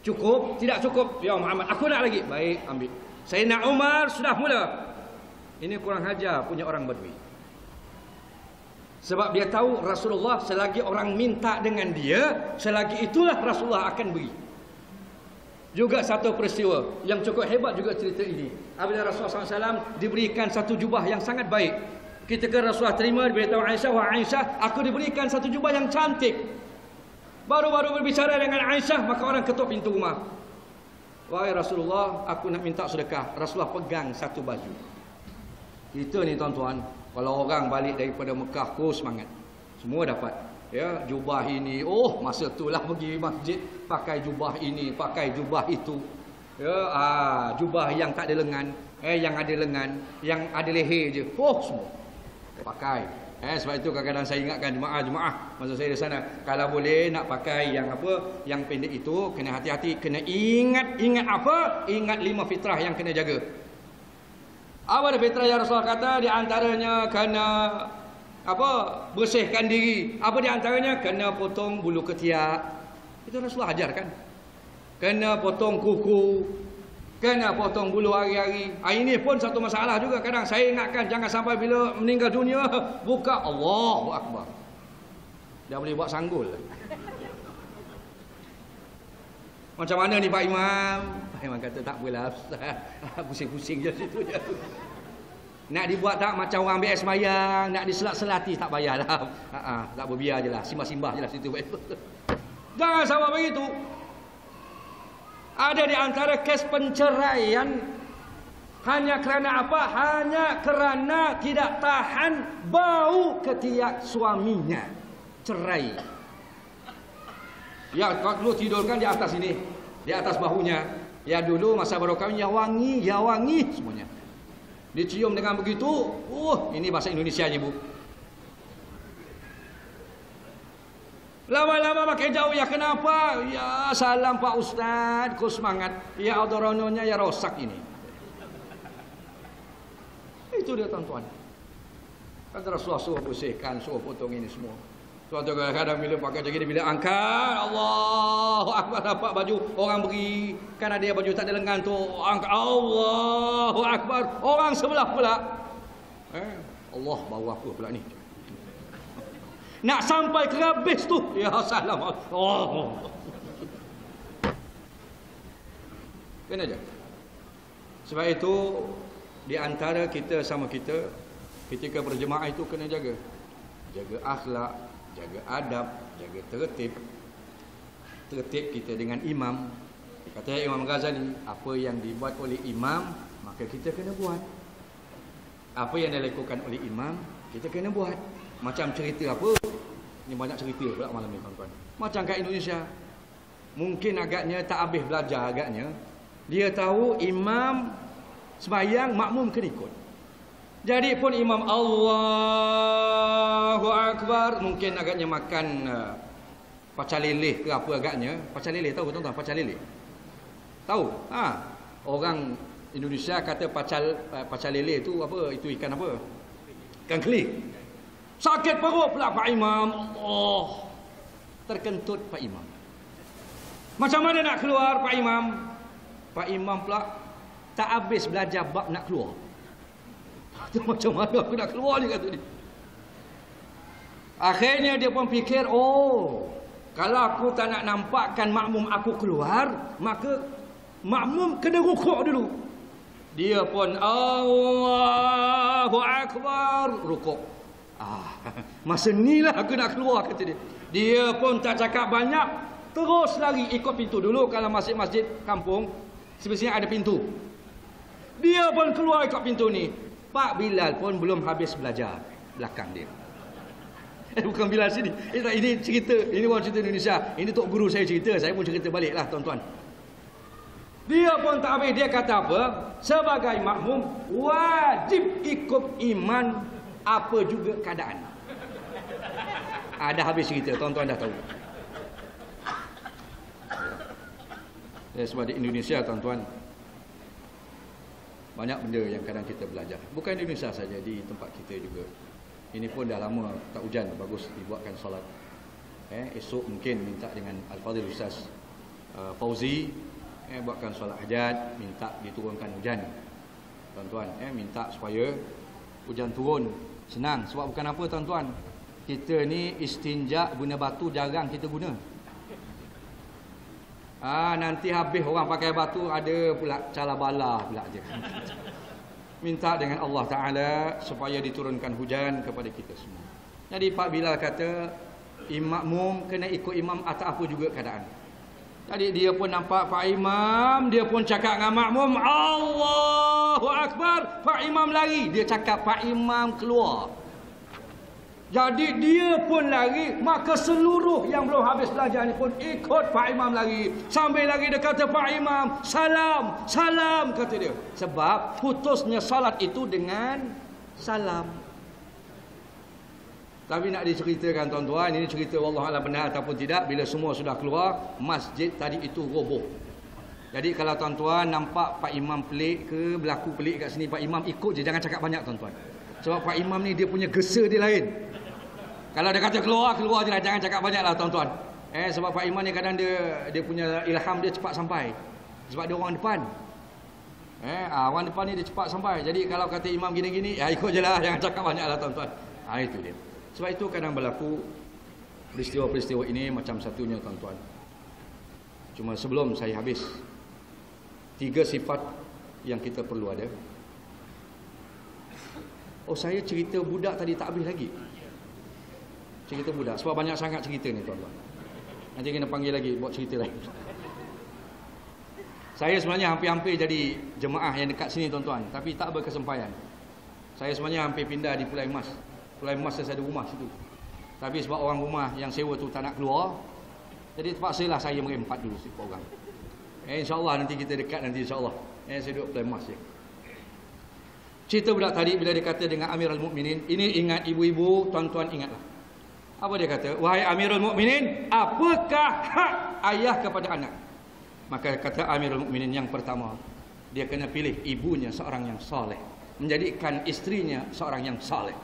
[SPEAKER 2] Cukup? Tidak cukup? Ya Muhammad, aku nak lagi. Baik, ambil. Sayyidina Umar sudah mula. Ini kurang ajar punya orang badui. Sebab dia tahu Rasulullah selagi orang minta dengan dia, selagi itulah Rasulullah akan beri. Juga satu peristiwa yang cukup hebat juga cerita ini. Apabila Rasulullah SAW diberikan satu jubah yang sangat baik. Ketika Rasulullah terima, beritahu Aisyah, wahai Aisyah, aku diberikan satu jubah yang cantik. Baru-baru berbicara dengan Aisyah, maka orang ketuk pintu rumah. Wahai Rasulullah, aku nak minta sedekah. Rasulullah pegang satu baju. Kita ni tuan-tuan, kalau orang balik daripada Mekah, semangat. Semua dapat. Ya, jubah ini, masa itulah pergi masjid pakai jubah ini, pakai jubah itu. Ya, jubah yang tak ada lengan, yang ada lengan, yang ada leher je. Semua pakai. Sebab itu kadang-kadang saya ingatkan jemaah masa saya di sana, kalau boleh nak pakai yang yang pendek itu, kena hati-hati, kena ingat apa? Ingat 5 fitrah yang kena jaga. Apa fitrah yang Rasulullah kata? Di antaranya kena bersihkan diri. Apa di antaranya? Kena potong bulu ketiak. Itu Rasulullah ajarkan. Kena potong kuku, kena potong bulu hari-hari. Ini pun satu masalah juga. Kadang saya ingatkan, jangan sampai bila meninggal dunia buka Allahu Akbar. Dia boleh buat sanggul. Macam mana ni Pak Imam? Pak Imam kata tak apalah Ustaz. Pusing-pusing je situ je. Nak dibuat tak macam orang ambil sembahyang, nak diselat-selati tak payahlah. Tak berbiar je lah, simbah-simbah je lah situ. Jangan sama begitu. Ada di antara kes penceraian hanya kerana apa? Hanya kerana tidak tahan bau ketiak suaminya. Cerai. Ya, kalau tidurkan di atas ini, di atas bahunya. Ya dulu masa baru kahwin ya wangi semuanya. Dicium dengan begitu, ini bahasa Indonesia je bu. Lama-lama makin jauh, ya kenapa? Ya salam Pak Ustaz, kau semangat. Ya adorononya ya rosak ini. Itu dia tuan-tuan. Kan Rasulullah suruh bersihkan, suruh potong ini semua. Suatu kadang-kadang bila pakai macam ni, bila angkat, Allahu Akbar, dapat baju orang beri. Kan ada baju tak ada lengan tu, angkat, Allahu Akbar, orang sebelah pula. Allah bawa apa pula ni? Nak sampai ke habis tu, ya salam. Oh. Kena je. Sebab itu di antara kita sama kita ketika berjemaah itu kena jaga akhlak, jaga adab, jaga tertib kita dengan imam. Kata Imam Ghazali, apa yang dibuat oleh imam maka kita kena buat. Apa yang dilakukan oleh imam kita kena buat. Macam cerita apa? Ni banyak cerita pula malam ni tuan-tuan. Macam kat Indonesia, mungkin agaknya tak habis belajar agaknya. Dia tahu imam sembahyang, makmum kena ikut. Jadi pun imam Allahu Akbar, mungkin agaknya makan pacal leleh ke apa agaknya. Pacal leleh tahu tuan-tuan, pacal leleh? Tahu? Orang Indonesia kata pacal leleh tu apa? Itu ikan apa? Ikan kelik. Sakit perut pula Pak Imam. Allah. Terkentut Pak Imam. Macam mana nak keluar Pak Imam? Pak Imam pula tak habis belajar bab nak keluar. Macam mana aku nak keluar ni kata dia. Akhirnya dia pun fikir, kalau aku tak nak nampakkan makmum aku keluar, maka makmum kena rukuk dulu. Dia pun Allahu Akbar, rukuk. Masa ni lah aku nak keluar kata dia. Dia pun tak cakap banyak, terus lari ikut pintu dulu. Kalau masjid-masjid kampung semestinya ada pintu. Dia pun keluar ikut pintu ni. Pak Bilal pun belum habis belajar belakang dia. Bukan Bilal sini. Ini cerita, ini orang cerita Indonesia. Ini tok guru saya cerita, saya pun cerita baliklah tuan-tuan. Dia pun tak habis, dia kata apa? Sebagai makmum wajib ikut iman apa juga keadaan. Dah habis cerita, tuan-tuan dah tahu. Sebab di Indonesia tuan-tuan, banyak benda yang kadang kita belajar. Bukan di Indonesia saja, di tempat kita juga. Ini pun dah lama tak hujan, bagus dibuatkan solat. Esok mungkin minta dengan Al-Fadhil Ustaz Fauzi, buatkan solat hajat, minta diturunkan hujan. Tuan-tuan, minta supaya hujan turun. Senang, sebab bukan apa tuan-tuan. Kita ni istinja guna batu jarang kita guna. Nanti habis orang pakai batu, ada pula cala bala pula je. Minta dengan Allah Ta'ala supaya diturunkan hujan kepada kita semua. Jadi Pak Bilal kata, makmum kena ikut imam atas apa juga keadaan. Jadi dia pun nampak Pak Imam, dia pun cakap dengan makmum, Allahu Akbar. Pak Imam lari, dia cakap Pak Imam keluar. Jadi dia pun lari, maka seluruh yang belum habis belajar ni pun ikut Pak Imam lari. Sambil lagi dia kata, Pak Imam, salam, salam, kata dia. Sebab putusnya salat itu dengan salam. Tapi nak diceritakan tuan-tuan, ini cerita wallahualam benar ataupun tidak, bila semua sudah keluar, masjid tadi itu roboh. Jadi kalau tuan-tuan nampak Pak Imam pelik ke, berlaku pelik kat sini, Pak Imam ikut je, jangan cakap banyak tuan-tuan. Sebab Pak Imam ni dia punya gesa dia lain. Kalau dia kata keluar, keluar je lah, jangan cakap banyak lah tuan-tuan. Sebab Pak Imam ni kadang dia punya ilham dia cepat sampai. Sebab dia orang depan. Orang depan ni dia cepat sampai. Jadi kalau kata Imam gini-gini, ikut je lah, jangan cakap banyak lah tuan-tuan. Itu dia. Sebab itu kadang berlaku peristiwa-peristiwa ini macam satunya tuan-tuan. Cuma sebelum saya habis, 3 sifat yang kita perlu ada. Oh, saya cerita budak tadi tak habis lagi. Cerita budak, sebab banyak sangat cerita ni tuan-tuan. Nanti kena panggil lagi buat cerita lain. Saya sebenarnya hampir-hampir jadi jemaah yang dekat sini tuan-tuan, tapi tak berkesampaian. Saya sebenarnya hampir pindah di Pulau Emas. Pulau Emas saya ada rumah situ. Tapi sebab orang rumah yang sewa tu tak nak keluar, jadi terpaksalah saya merempat dulu sikit orang. InsyaAllah nanti kita dekat nanti insyaAllah. Saya duduk Pulau Emas je. Cerita budak tadi bila dia kata dengan Amirul Mukminin, ini ingat ibu-ibu, tuan-tuan ingatlah. Apa dia kata? Wahai Amirul Mukminin, apakah hak ayah kepada anak? Maka kata Amirul Mukminin, yang pertama, dia kena pilih ibunya seorang yang soleh, menjadikan istrinya seorang yang soleh.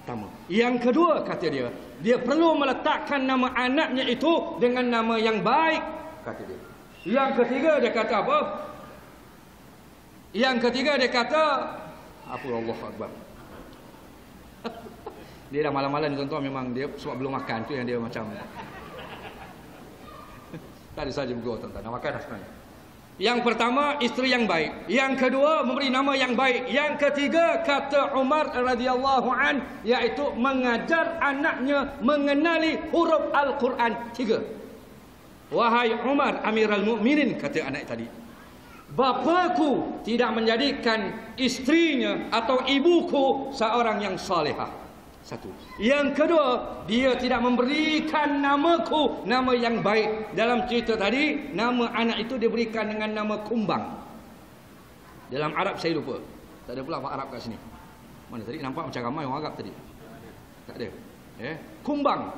[SPEAKER 2] Pertama. Yang kedua kata dia perlu meletakkan nama anaknya itu dengan nama yang baik, kata dia. Yang ketiga dia kata apa? Yang ketiga dia kata Allahu Akbar. Dia dah malam-malam tuan-tuan, memang dia sebab belum makan tu yang dia macam tak ada saja bergurau tuan-tuan. Nak makan dah sebenarnya. Yang pertama, isteri yang baik. Yang kedua, memberi nama yang baik. Yang ketiga, kata Umar radhiyallahu an, iaitu mengajar anaknya mengenali huruf Al-Quran. 3. Wahai Umar Amirul Mukminin, kata anak tadi, bapaku tidak menjadikan istrinya atau ibuku seorang yang salihah. 1. Yang kedua, dia tidak memberikan namaku nama yang baik. Dalam cerita tadi, nama anak itu diberikan dengan nama kumbang. Dalam Arab saya lupa. Tak ada pula orang Arab kat sini. Mana tadi nampak macam ramai orang Arab tadi. Tak ada. Kumbang.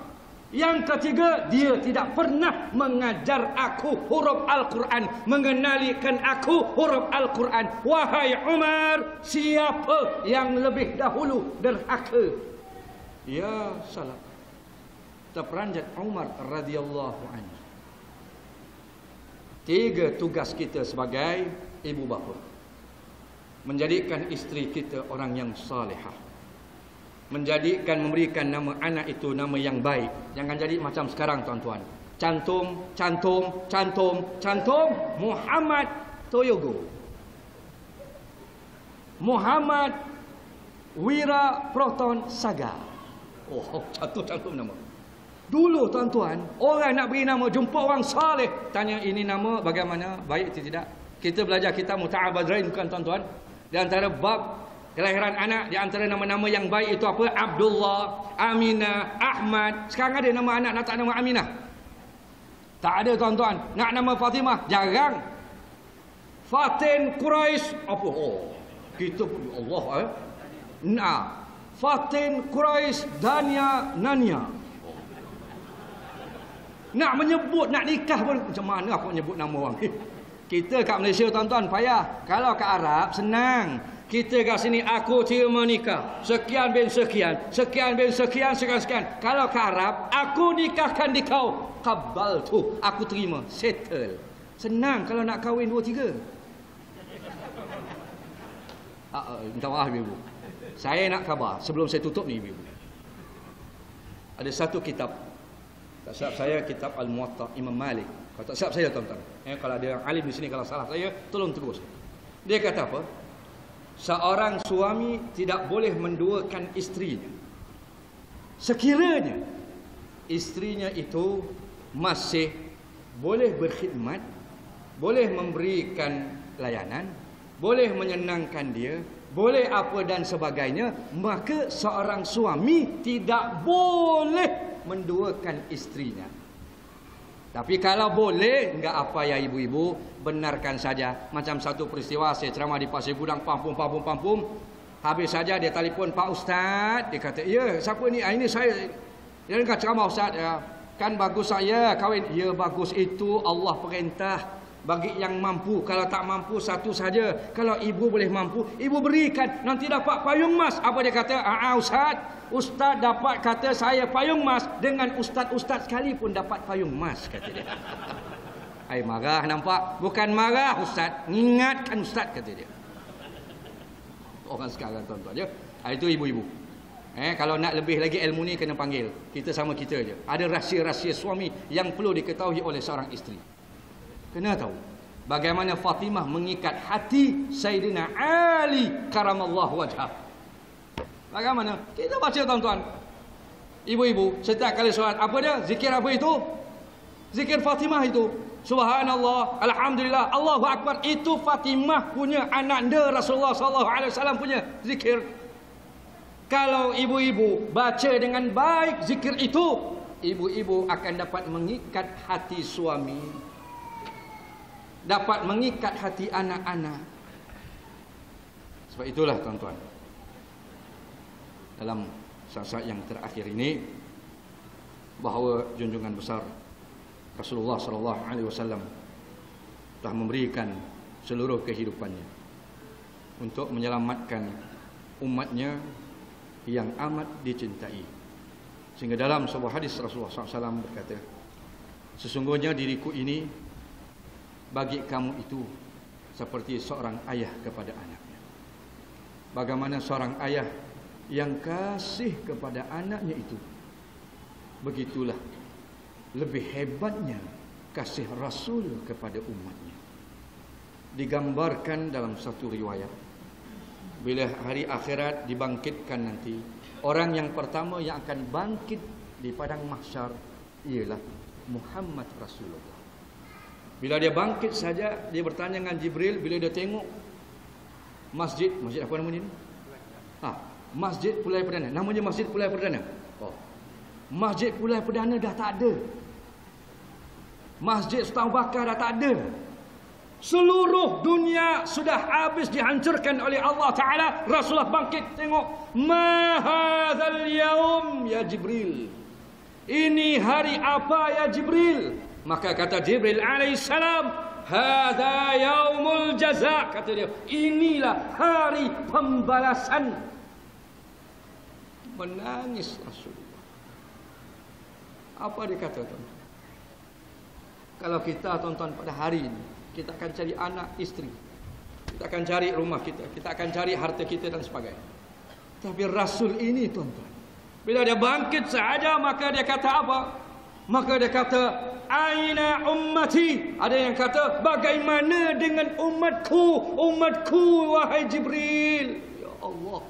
[SPEAKER 2] Yang ketiga, dia tidak pernah mengajar aku huruf Al-Quran, mengenalikan aku huruf Al-Quran. Wahai Umar, siapa yang lebih dahulu derhaka? Ya salah. Terperanjat Umar radhiyallahu anhu. 3 tugas kita sebagai ibu bapa: menjadikan isteri kita orang yang salihah, memberikan nama anak itu nama yang baik. Jangan jadi macam sekarang tuan-tuan, cantum Muhammad Toyogo, Muhammad Wira Proton Saga. Oh, cantum nama. Dulu tuan-tuan, orang nak beri nama, jumpa orang saleh, tanya ini nama bagaimana, baik atau tidak. Kita belajar kitab Muta'abadrain bukan tuan-tuan. Di antara bab kelahiran anak, di antara nama-nama yang baik itu apa? Abdullah, Aminah, Ahmad. Sekarang ada nama anak nak tak nama Aminah? Tak ada tuan-tuan. Nak nama Fatimah? Jarang. Fatin Quraisy apa? Oh, kita Allah Fatin Quraisy Dania Nania. Nak menyebut, nak nikah pun macam mana aku menyebut nama orang? Kita kat Malaysia tuan-tuan payah. Kalau kat Arab senang. Kita kat sini aku terima nikah. Sekian bin sekian, sekian bin sekian, sekian. Kalau kat Arab, aku nikahkan di kau. Qabal tu, aku terima, settle. Senang kalau nak kahwin 2-3. Minta maaf ibu. Saya nak khabar sebelum saya tutup ni ibu. Ada satu kitab, tak silap saya, kitab Al-Muwatta Imam Malik. Kalau tak silap saya tuan-tuan, kalau ada alim di sini, kalau salah saya tolong terus. Dia kata apa? Seorang suami tidak boleh menduakan isterinya sekiranya isterinya itu masih boleh berkhidmat, boleh memberikan layanan, boleh menyenangkan dia, boleh apa dan sebagainya, maka seorang suami tidak boleh menduakan isterinya. Tapi kalau boleh, enggak apa ya ibu-ibu, benarkan saja. Macam satu peristiwa, saya ceramah di Pasir Gudang, Pampung. Habis saja dia telefon, Pak Ustaz. Dia kata, ya siapa ni? Ini saya. Dia dengar ceramah Ustaz. Ya, kan bagus saya kahwin. Ya bagus, itu Allah perintah bagi yang mampu. Kalau tak mampu satu saja. Kalau ibu boleh mampu, ibu berikan. Nanti dapat payung emas. Apa dia kata? Ustaz dapat, kata saya payung emas. Dengan ustaz-ustaz sekalipun dapat payung emas, kata dia. Hai marah nampak? Bukan marah Ustaz, ingatkan Ustaz, kata dia. Orang sekarang tuan-tuan ya. Itu ibu-ibu. Kalau nak lebih lagi ilmu ni kena panggil. Kita sama kita je. Ada rahsia-rahsia suami yang perlu diketahui oleh seorang isteri. Kena tahu bagaimana Fatimah mengikat hati Sayyidina Ali karamallahu wajhah. Bagaimana? Kita baca tuan-tuan. Ibu-ibu, setiap kali solat apa dia? Zikir apa itu? Zikir Fatimah itu. Subhanallah, alhamdulillah, Allahu akbar. Itu Fatimah punya ananda Rasulullah sallallahu alaihi wasallam punya zikir. Kalau ibu-ibu baca dengan baik zikir itu, ibu-ibu akan dapat mengikat hati suami, dapat mengikat hati anak-anak. Sebab itulah tuan-tuan, dalam saat-saat yang terakhir ini, bahawa junjungan besar Rasulullah sallallahu alaihi wasallam telah memberikan seluruh kehidupannya untuk menyelamatkan umatnya yang amat dicintai. Sehingga dalam sebuah hadis Rasulullah SAW berkata, sesungguhnya diriku ini bagi kamu itu seperti seorang ayah kepada anaknya. Bagaimana seorang ayah yang kasih kepada anaknya itu, begitulah lebih hebatnya kasih Rasul kepada umatnya. Digambarkan dalam satu riwayat, bila hari akhirat dibangkitkan nanti, orang yang pertama yang akan bangkit di padang mahsyar ialah Muhammad Rasulullah. Bila dia bangkit saja, dia bertanya dengan Jibril. Bila dia tengok masjid apa namanya ni? Masjid Pulai Perdana. Namanya Masjid Pulai Perdana. Masjid Pulai Perdana dah tak ada. Masjid Sultan Bakar dah tak ada. Seluruh dunia sudah habis dihancurkan oleh Allah Ta'ala. Rasulullah bangkit tengok, ma hadzal yaum ya Jibril. Ini hari apa ya Jibril? Maka kata Jibril alaihissalam, hadza yaumul jaza. Kata dia, inilah hari pembalasan. Menangis Rasulullah. Apa dia kata tuan? Kalau kita tuan-tuan pada hari ini, kita akan cari anak, isteri, kita akan cari rumah kita akan cari harta kita dan sebagainya. Tapi Rasul ini tuan-tuan, bila dia bangkit saja, maka dia kata apa? Maka dia kata, aina ummati. Ada yang kata, bagaimana dengan umatku? Umatku wahai Jibril. Ya Allah.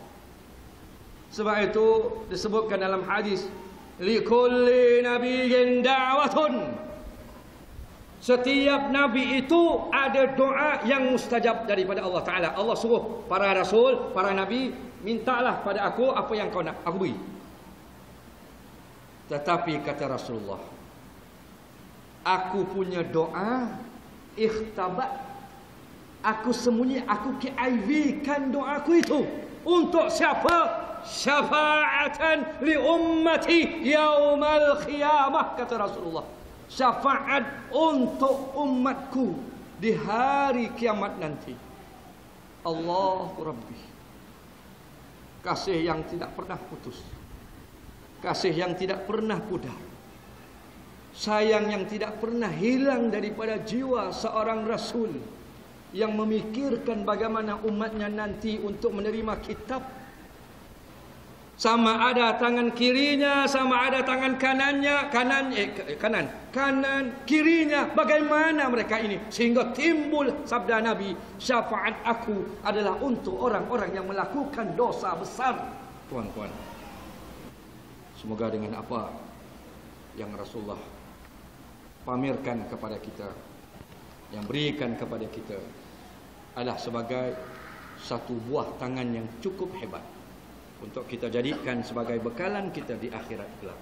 [SPEAKER 2] Sebab itu disebutkan dalam hadis, likulli nabiyyin da'watun. Setiap nabi itu ada doa yang mustajab daripada Allah Ta'ala. Allah suruh para rasul, para nabi, mintalah pada aku apa yang kau nak, aku beri. Tetapi kata Rasulullah, aku punya doa ikhtabat, aku sembunyi, aku KIV-kan doaku itu. Untuk siapa? Syafa'atan li ummati yaumal qiyamah, kata Rasulullah. Syafaat untuk umatku di hari kiamat nanti. Allahu Rabbi. Kasih yang tidak pernah putus, kasih yang tidak pernah pudar, sayang yang tidak pernah hilang daripada jiwa seorang Rasul yang memikirkan bagaimana umatnya nanti untuk menerima kitab. Sama ada tangan kirinya, sama ada tangan kanannya, kanan kirinya, bagaimana mereka ini, sehingga timbul sabda Nabi, syafaat aku adalah untuk orang-orang yang melakukan dosa besar. Tuan-tuan, semoga dengan apa yang Rasulullah pamerkan kepada kita, yang berikan kepada kita, adalah sebagai satu buah tangan yang cukup hebat untuk kita jadikan sebagai bekalan kita di akhirat kelak.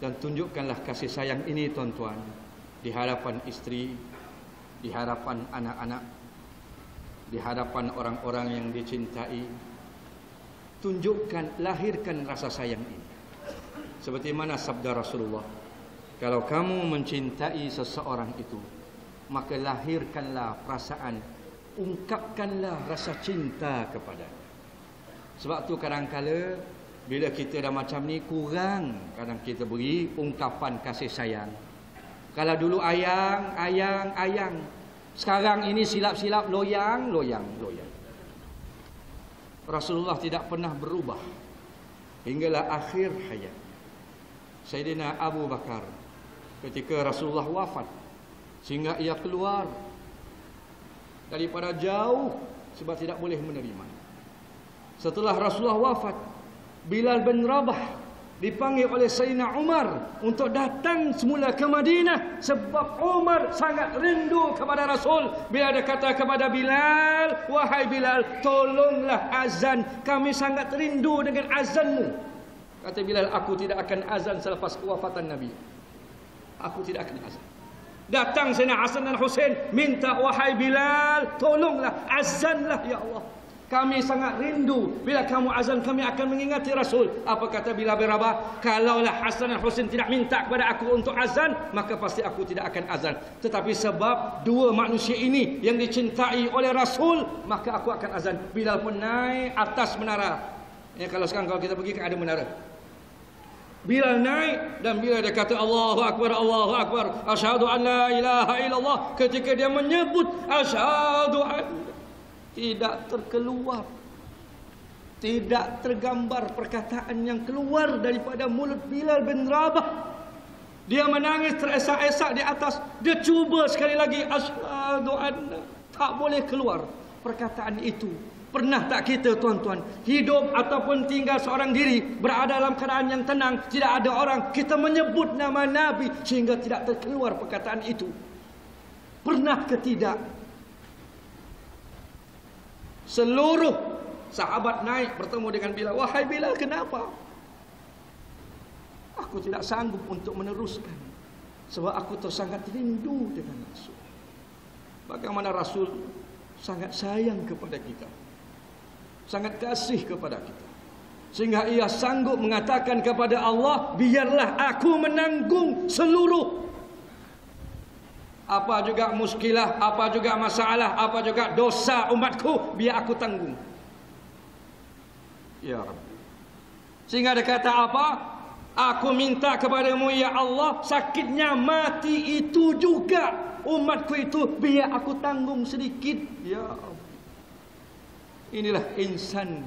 [SPEAKER 2] Dan tunjukkanlah kasih sayang ini tuan-tuan, di hadapan istri, di hadapan anak-anak, di hadapan orang-orang yang dicintai. Tunjukkan, lahirkan rasa sayang ini. Seperti mana sabda Rasulullah, kalau kamu mencintai seseorang itu, maka lahirkanlah perasaan, ungkapkanlah rasa cinta kepadanya. Sebab tu kadang-kala bila kita dah macam ni, kurang kadang kita beri ungkapan kasih sayang. Kalau dulu ayang, sekarang ini silap-silap loyang. Rasulullah tidak pernah berubah hinggalah akhir hayat. Sayyidina Abu Bakar, ketika Rasulullah wafat, sehingga ia keluar daripada jauh sebab tidak boleh menerima. Setelah Rasulullah wafat, Bilal bin Rabah dipanggil oleh Sayyidina Umar untuk datang semula ke Madinah sebab Umar sangat rindu kepada Rasul. Bila dia kata kepada Bilal, wahai Bilal, tolonglah azan, kami sangat rindu dengan azanmu. Kata Bilal, aku tidak akan azan selepas kewafatan Nabi. Aku tidak akan azan. Datang Sayyidina Hasan dan Husain minta, wahai Bilal, tolonglah azanlah ya Allah, kami sangat rindu. Bila kamu azan kami akan mengingati Rasul. Apa kata Bilal bin Rabah? Kalaulah Hasan dan Husain tidak minta kepada aku untuk azan, maka pasti aku tidak akan azan. Tetapi sebab dua manusia ini yang dicintai oleh Rasul, maka aku akan azan. Bilal pun naik atas menara. Ya, kalau sekarang kalau kita pergi kan ada menara. Bilal naik dan bila dia kata Allahu Akbar, Allahu Akbar, asyhadu an la ilaha illallah, ketika dia menyebut asyhadu an, tidak terkeluar, tidak tergambar perkataan yang keluar daripada mulut Bilal bin Rabah. Dia menangis teresak-esak di atas. Dia cuba sekali lagi, asyhadu anna, tak boleh keluar perkataan itu. Pernah tak kita tuan-tuan hidup ataupun tinggal seorang diri, berada dalam keadaan yang tenang, tidak ada orang, kita menyebut nama Nabi sehingga tidak terkeluar perkataan itu? Pernah ke tidak? Seluruh sahabat naik bertemu dengan Bilal. Wahai Bilal, kenapa? Aku tidak sanggup untuk meneruskan sebab aku tersangat rindu dengan Rasul. Bagaimana Rasul sangat sayang kepada kita, sangat kasih kepada kita, sehingga ia sanggup mengatakan kepada Allah, biarlah aku menanggung seluruh apa juga muskilah, apa juga masalah, apa juga dosa umatku, biar aku tanggung. Ya Rabbi. Sehingga dia kata apa? Aku minta kepadamu ya Allah, sakitnya mati itu juga umatku itu biar aku tanggung sedikit. Ya Allah. Inilah insan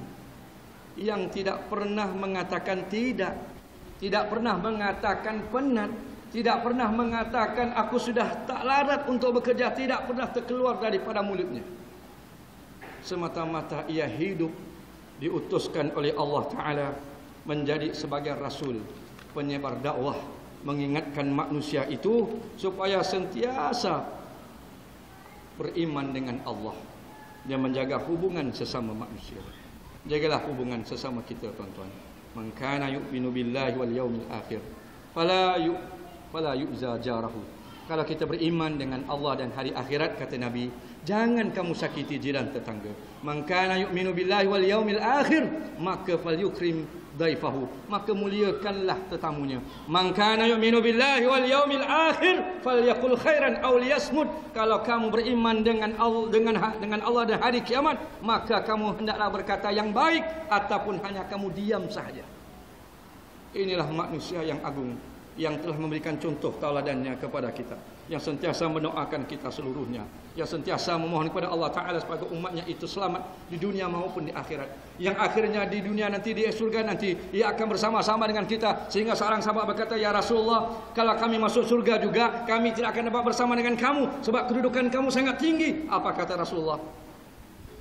[SPEAKER 2] yang tidak pernah mengatakan tidak, tidak pernah mengatakan penat, tidak pernah mengatakan aku sudah tak larat untuk bekerja, tidak pernah terkeluar daripada mulutnya. Semata-mata ia hidup diutuskan oleh Allah Ta'ala menjadi sebagai Rasul, penyebar dakwah, mengingatkan manusia itu supaya sentiasa beriman dengan Allah dan menjaga hubungan sesama manusia. Jagalah hubungan sesama kita tuan-tuan. Man kana yu'minu billahi wal yaumil akhir fala yu'za jarahu. Kalau kita beriman dengan Allah dan hari akhirat, kata Nabi, jangan kamu sakiti jiran tetangga. Man kana yu'minu billahi wal yaumil akhir, maka falyukrim daifahu, maka muliakanlah tetamunya. Man kana yu'minu billahi wal yaumil akhir falyaqul khairan aw liyasmut. Kalau kamu beriman dengan Allah dan hari kiamat, maka kamu hendaklah berkata yang baik ataupun hanya kamu diam saja. Inilah manusia yang agung, yang telah memberikan contoh tauladannya kepada kita, yang sentiasa mendoakan kita seluruhnya, yang sentiasa memohon kepada Allah Ta'ala supaya umatnya itu selamat di dunia maupun di akhirat, yang akhirnya di dunia nanti, di surga nanti, ia akan bersama-sama dengan kita. Sehingga seorang sahabat berkata, ya Rasulullah, kalau kami masuk surga juga, kami tidak akan dapat bersama dengan kamu sebab kedudukan kamu sangat tinggi. Apa kata Rasulullah?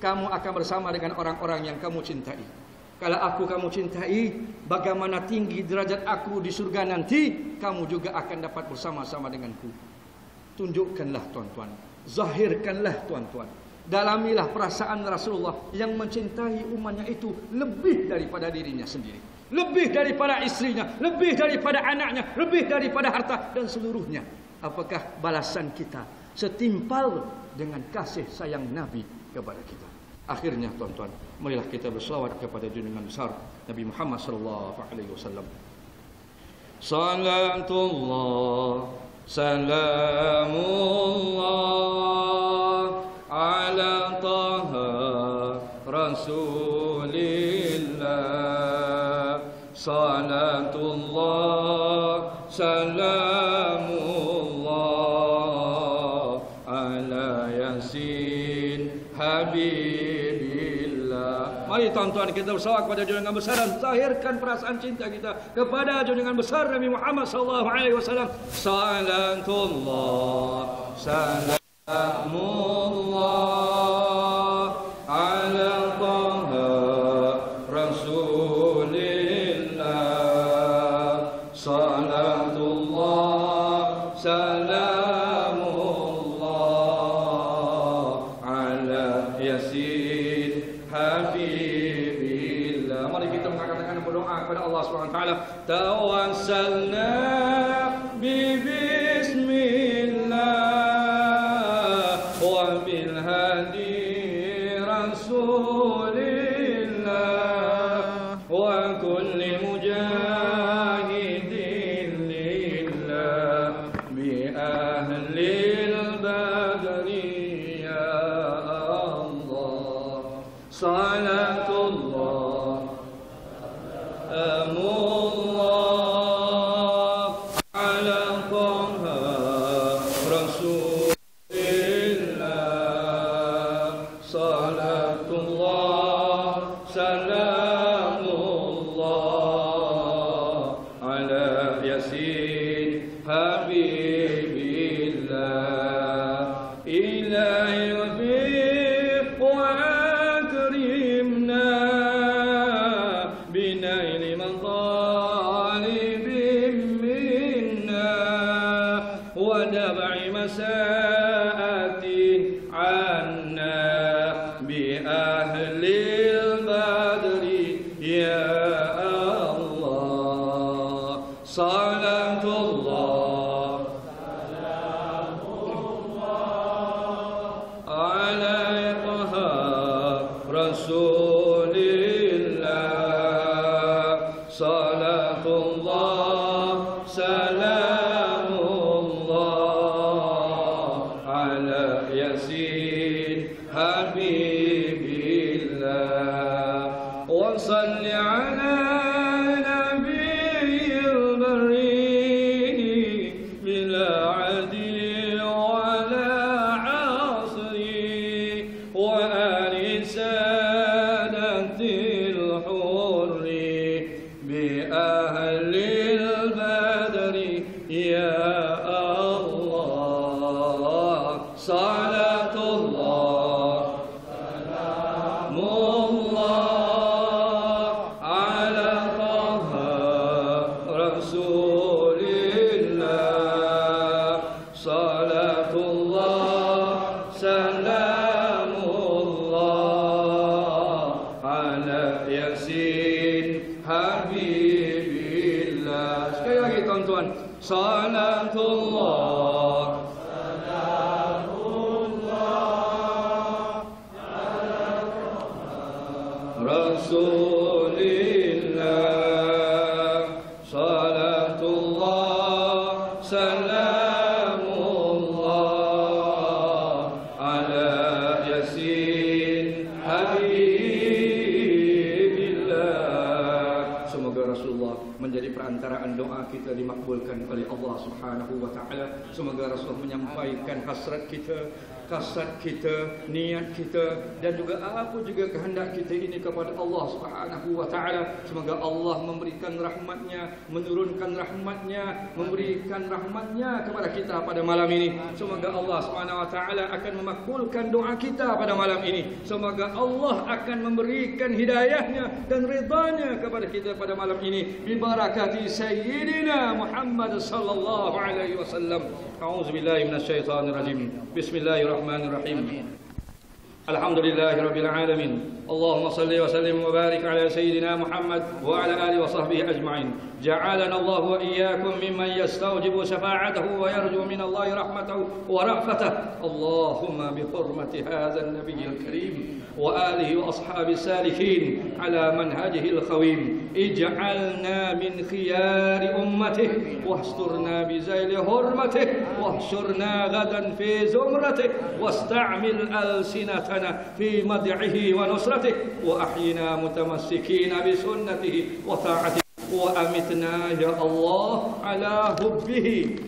[SPEAKER 2] Kamu akan bersama dengan orang-orang yang kamu cintai. Kalau aku kamu cintai, bagaimana tinggi derajat aku di surga nanti, kamu juga akan dapat bersama-sama denganku. Tunjukkanlah tuan-tuan, zahirkanlah tuan-tuan, dalamilah perasaan Rasulullah yang mencintai umatnya itu lebih daripada dirinya sendiri, lebih daripada istrinya, lebih daripada anaknya, lebih daripada harta dan seluruhnya. Apakah balasan kita setimpal dengan kasih sayang Nabi kepada kita? Akhirnya tuan-tuan, marilah kita berselawat kepada junjungan besar Nabi Muhammad sallallahu alaihi wasallam. Salatullah salamullah ala taha rasulillah. Salatullah salamullah ala yasin habib. Mari tuan-tuan, kita bersalawat kepada junjungan besar dan zahirkan perasaan cinta kita kepada junjungan besar Nabi Muhammad sallallahu alaihi wasallam. Salatullah salamullah ala Taha Rasulillah. Salatullah salamullah ala Yasin Habibillah. Mari kita mengatakan berdoa kepada Allah Subhanahu wa taala. Tawassalna bi bismillah wa bil hadi rasulillah wa kulli mujahidin lillah bi ahlil badri ya Allah. Salatullah amullah ala Taha Rasulillah. Salatullah salamullah ala Yasin Habibillah. Ilahi wafiq wa akrimna binaili matalibin minna wa dab'i masaatin anna bi ahlil badri ya Allah. Salatullah ala Taha Rasulillah. Salatullah salamullah ala Yasin Habibillah. Wa salli ala nabiyil bari bila adi wa la asri wa ali sadatil hurri bi ahlil badri ya Allah. Salatullah salamullah ala Taha Rasulillah. Salatullah salamullah ala Yasin Habibillah. Sekali lagi tuan-tuan. Salatullah Rasulillah. Salatullah salamullah ala Yasin Habibillah. Semoga Rasulullah menjadi perantaraan doa kita dimakbulkan oleh Allah Subhanahu wa taala. Semoga Rasulullah menyampaikan hasrat kita, kasat kita, niat kita dan juga apa juga kehendak kita ini kepada Allah Subhanahu wa taala. Semoga Allah memberikan rahmatnya, menurunkan rahmatnya, memberikan rahmatnya kepada kita pada malam ini. Semoga Allah Subhanahu wa taala akan memakbulkan doa kita pada malam ini. Semoga Allah akan memberikan hidayahnya dan ridhanya kepada kita pada malam ini bi barakati sayyidina Muhammad sallallahu alaihi wasallam. A'udzubillahi minasyaitonir rajim. Bismillahirrahmanirrahim. Alhamdulillahirabbil alamin. Allahumma salli wa sallim wa barik ala sayyidina Muhammad wa ala alihi wa sahbihi ajma'in. Ja'alana Allah wa iyyakum mimman yastawjibu shafa'atahu wa yarju min Allah rahmatahu wa ra'fatahu. Allahumma bi hurmati hadzal nabiyil karim wa alihi wa ashabi salikin ala manhajihil qawim. Ij'alna min khiyari ummatihi wahsturna bi zaili hurmatihi wahshurna gadan fi zumratihi wasta'mil alsinatana fi mad'ihi wa nusratihi wa ahyina mutamassikina bi sunnatihi wa ta'atihi wa amitna ya Allah ala hubbihi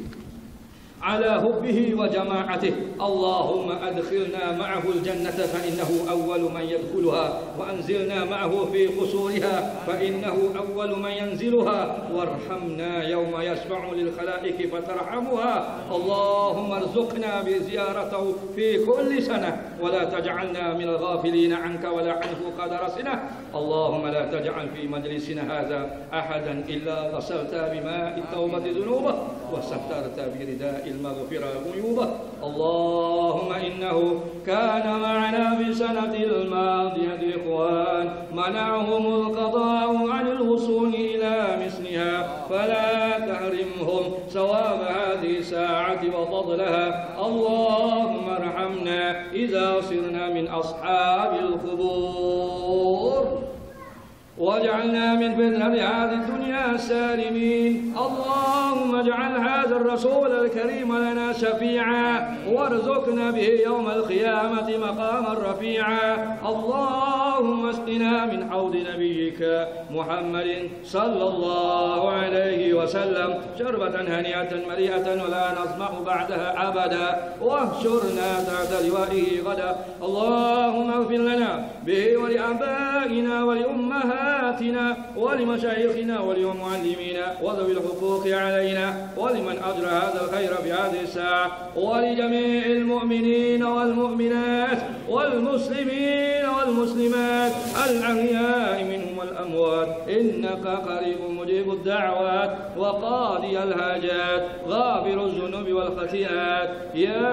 [SPEAKER 2] على حبه وجماعته. اللهم أدخلنا معه الجنة فإنه أول من يدخلها، وأنزلنا معه في قصورها فإنه أول من ينزلها، وارحمنا يوم يشفع للخلائق فترحمها. اللهم ارزقنا بزيارته في كل سنة، ولا تجعلنا من الغافلين عنك ولا عنه قد رسنا. اللهم لا تجعل في مجلسنا هذا أحدا إلا غسلت بماء التوبة ذنوبه وسترت برداء المغفرة عيوبه. اللهم إنه كان معنا في سنة الماضية إخوان منعهم القضاء عن الوصول إلى مثلها، فلا تحرمهم ثواب هذه الساعة وفضلها. اللهم ارحمنا إذا صرنا من أصحاب القبور، واجعلنا من فتنة هذه الدنيا سالمين. اللهم اجعل هذا الرسول الكريم لنا شفيعا، وارزقنا به يوم القيامة مقاما رفيعا. اللهم اسقنا من حوض نبيك محمد صلى الله عليه وسلم شربة هنيئة مريئة ولا نظمأ بعدها أبدا، واحشرنا تحت لوائه غدا. اللهم اغفر لنا به ولآبائنا ولأمهاتنا ولمشايخنا ولمعلمينا وذوي الحقوق علينا، ولمن أجرى هذا الخير في هذه الساعة، ولجميع المؤمنين والمؤمنات والمسلمين والمسلمات الأحياء منهم والأموات، إنك قريب مجيب الدعوات وقاضي الحاجات غافر الذنوب والخطيئات يا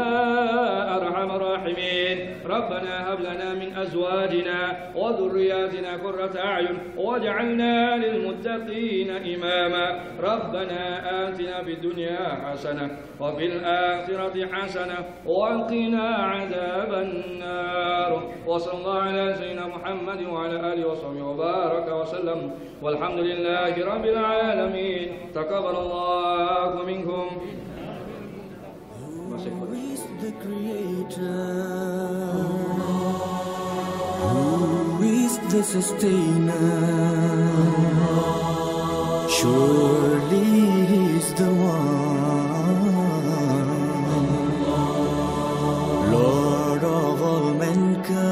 [SPEAKER 2] أرحم الراحمين. ربنا هب لنا من أزواجنا وذرياتنا قرة أعين واجعلنا للمتقين إماما. ربنا آتنا في الدنيا حسنة وفي الآخرة حسنة وقنا عذاب النار. وصلى الله على سيدنا محمد وعلى آله وصحبه وبارك وسلم، والحمد لله رب العالمين. تقبل الله منكم.
[SPEAKER 1] Who is the Creator? Who is the Sustainer? Surely He is the one, Lord of all mankind.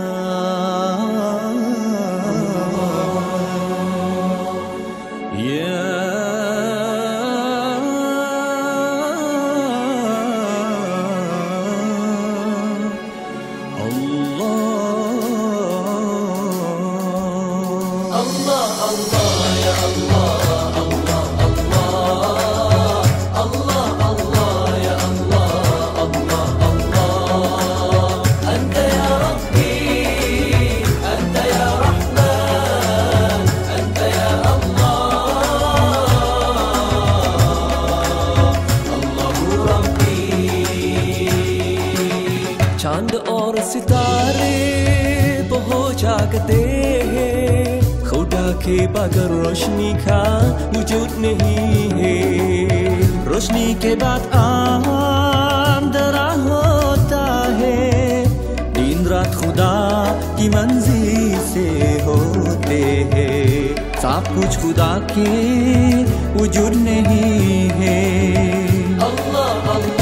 [SPEAKER 1] Yeah. चांद और सितारे तो हो जागते हैं, खुदा के बगैर रोशनी का वजूद नहीं है। रोशनी के बाद अंधेरा होता है, दिन रात खुदा की मंजिल से होते हैं। सब कुछ खुदा के वजूद नहीं है। अल्लाह अल्लाह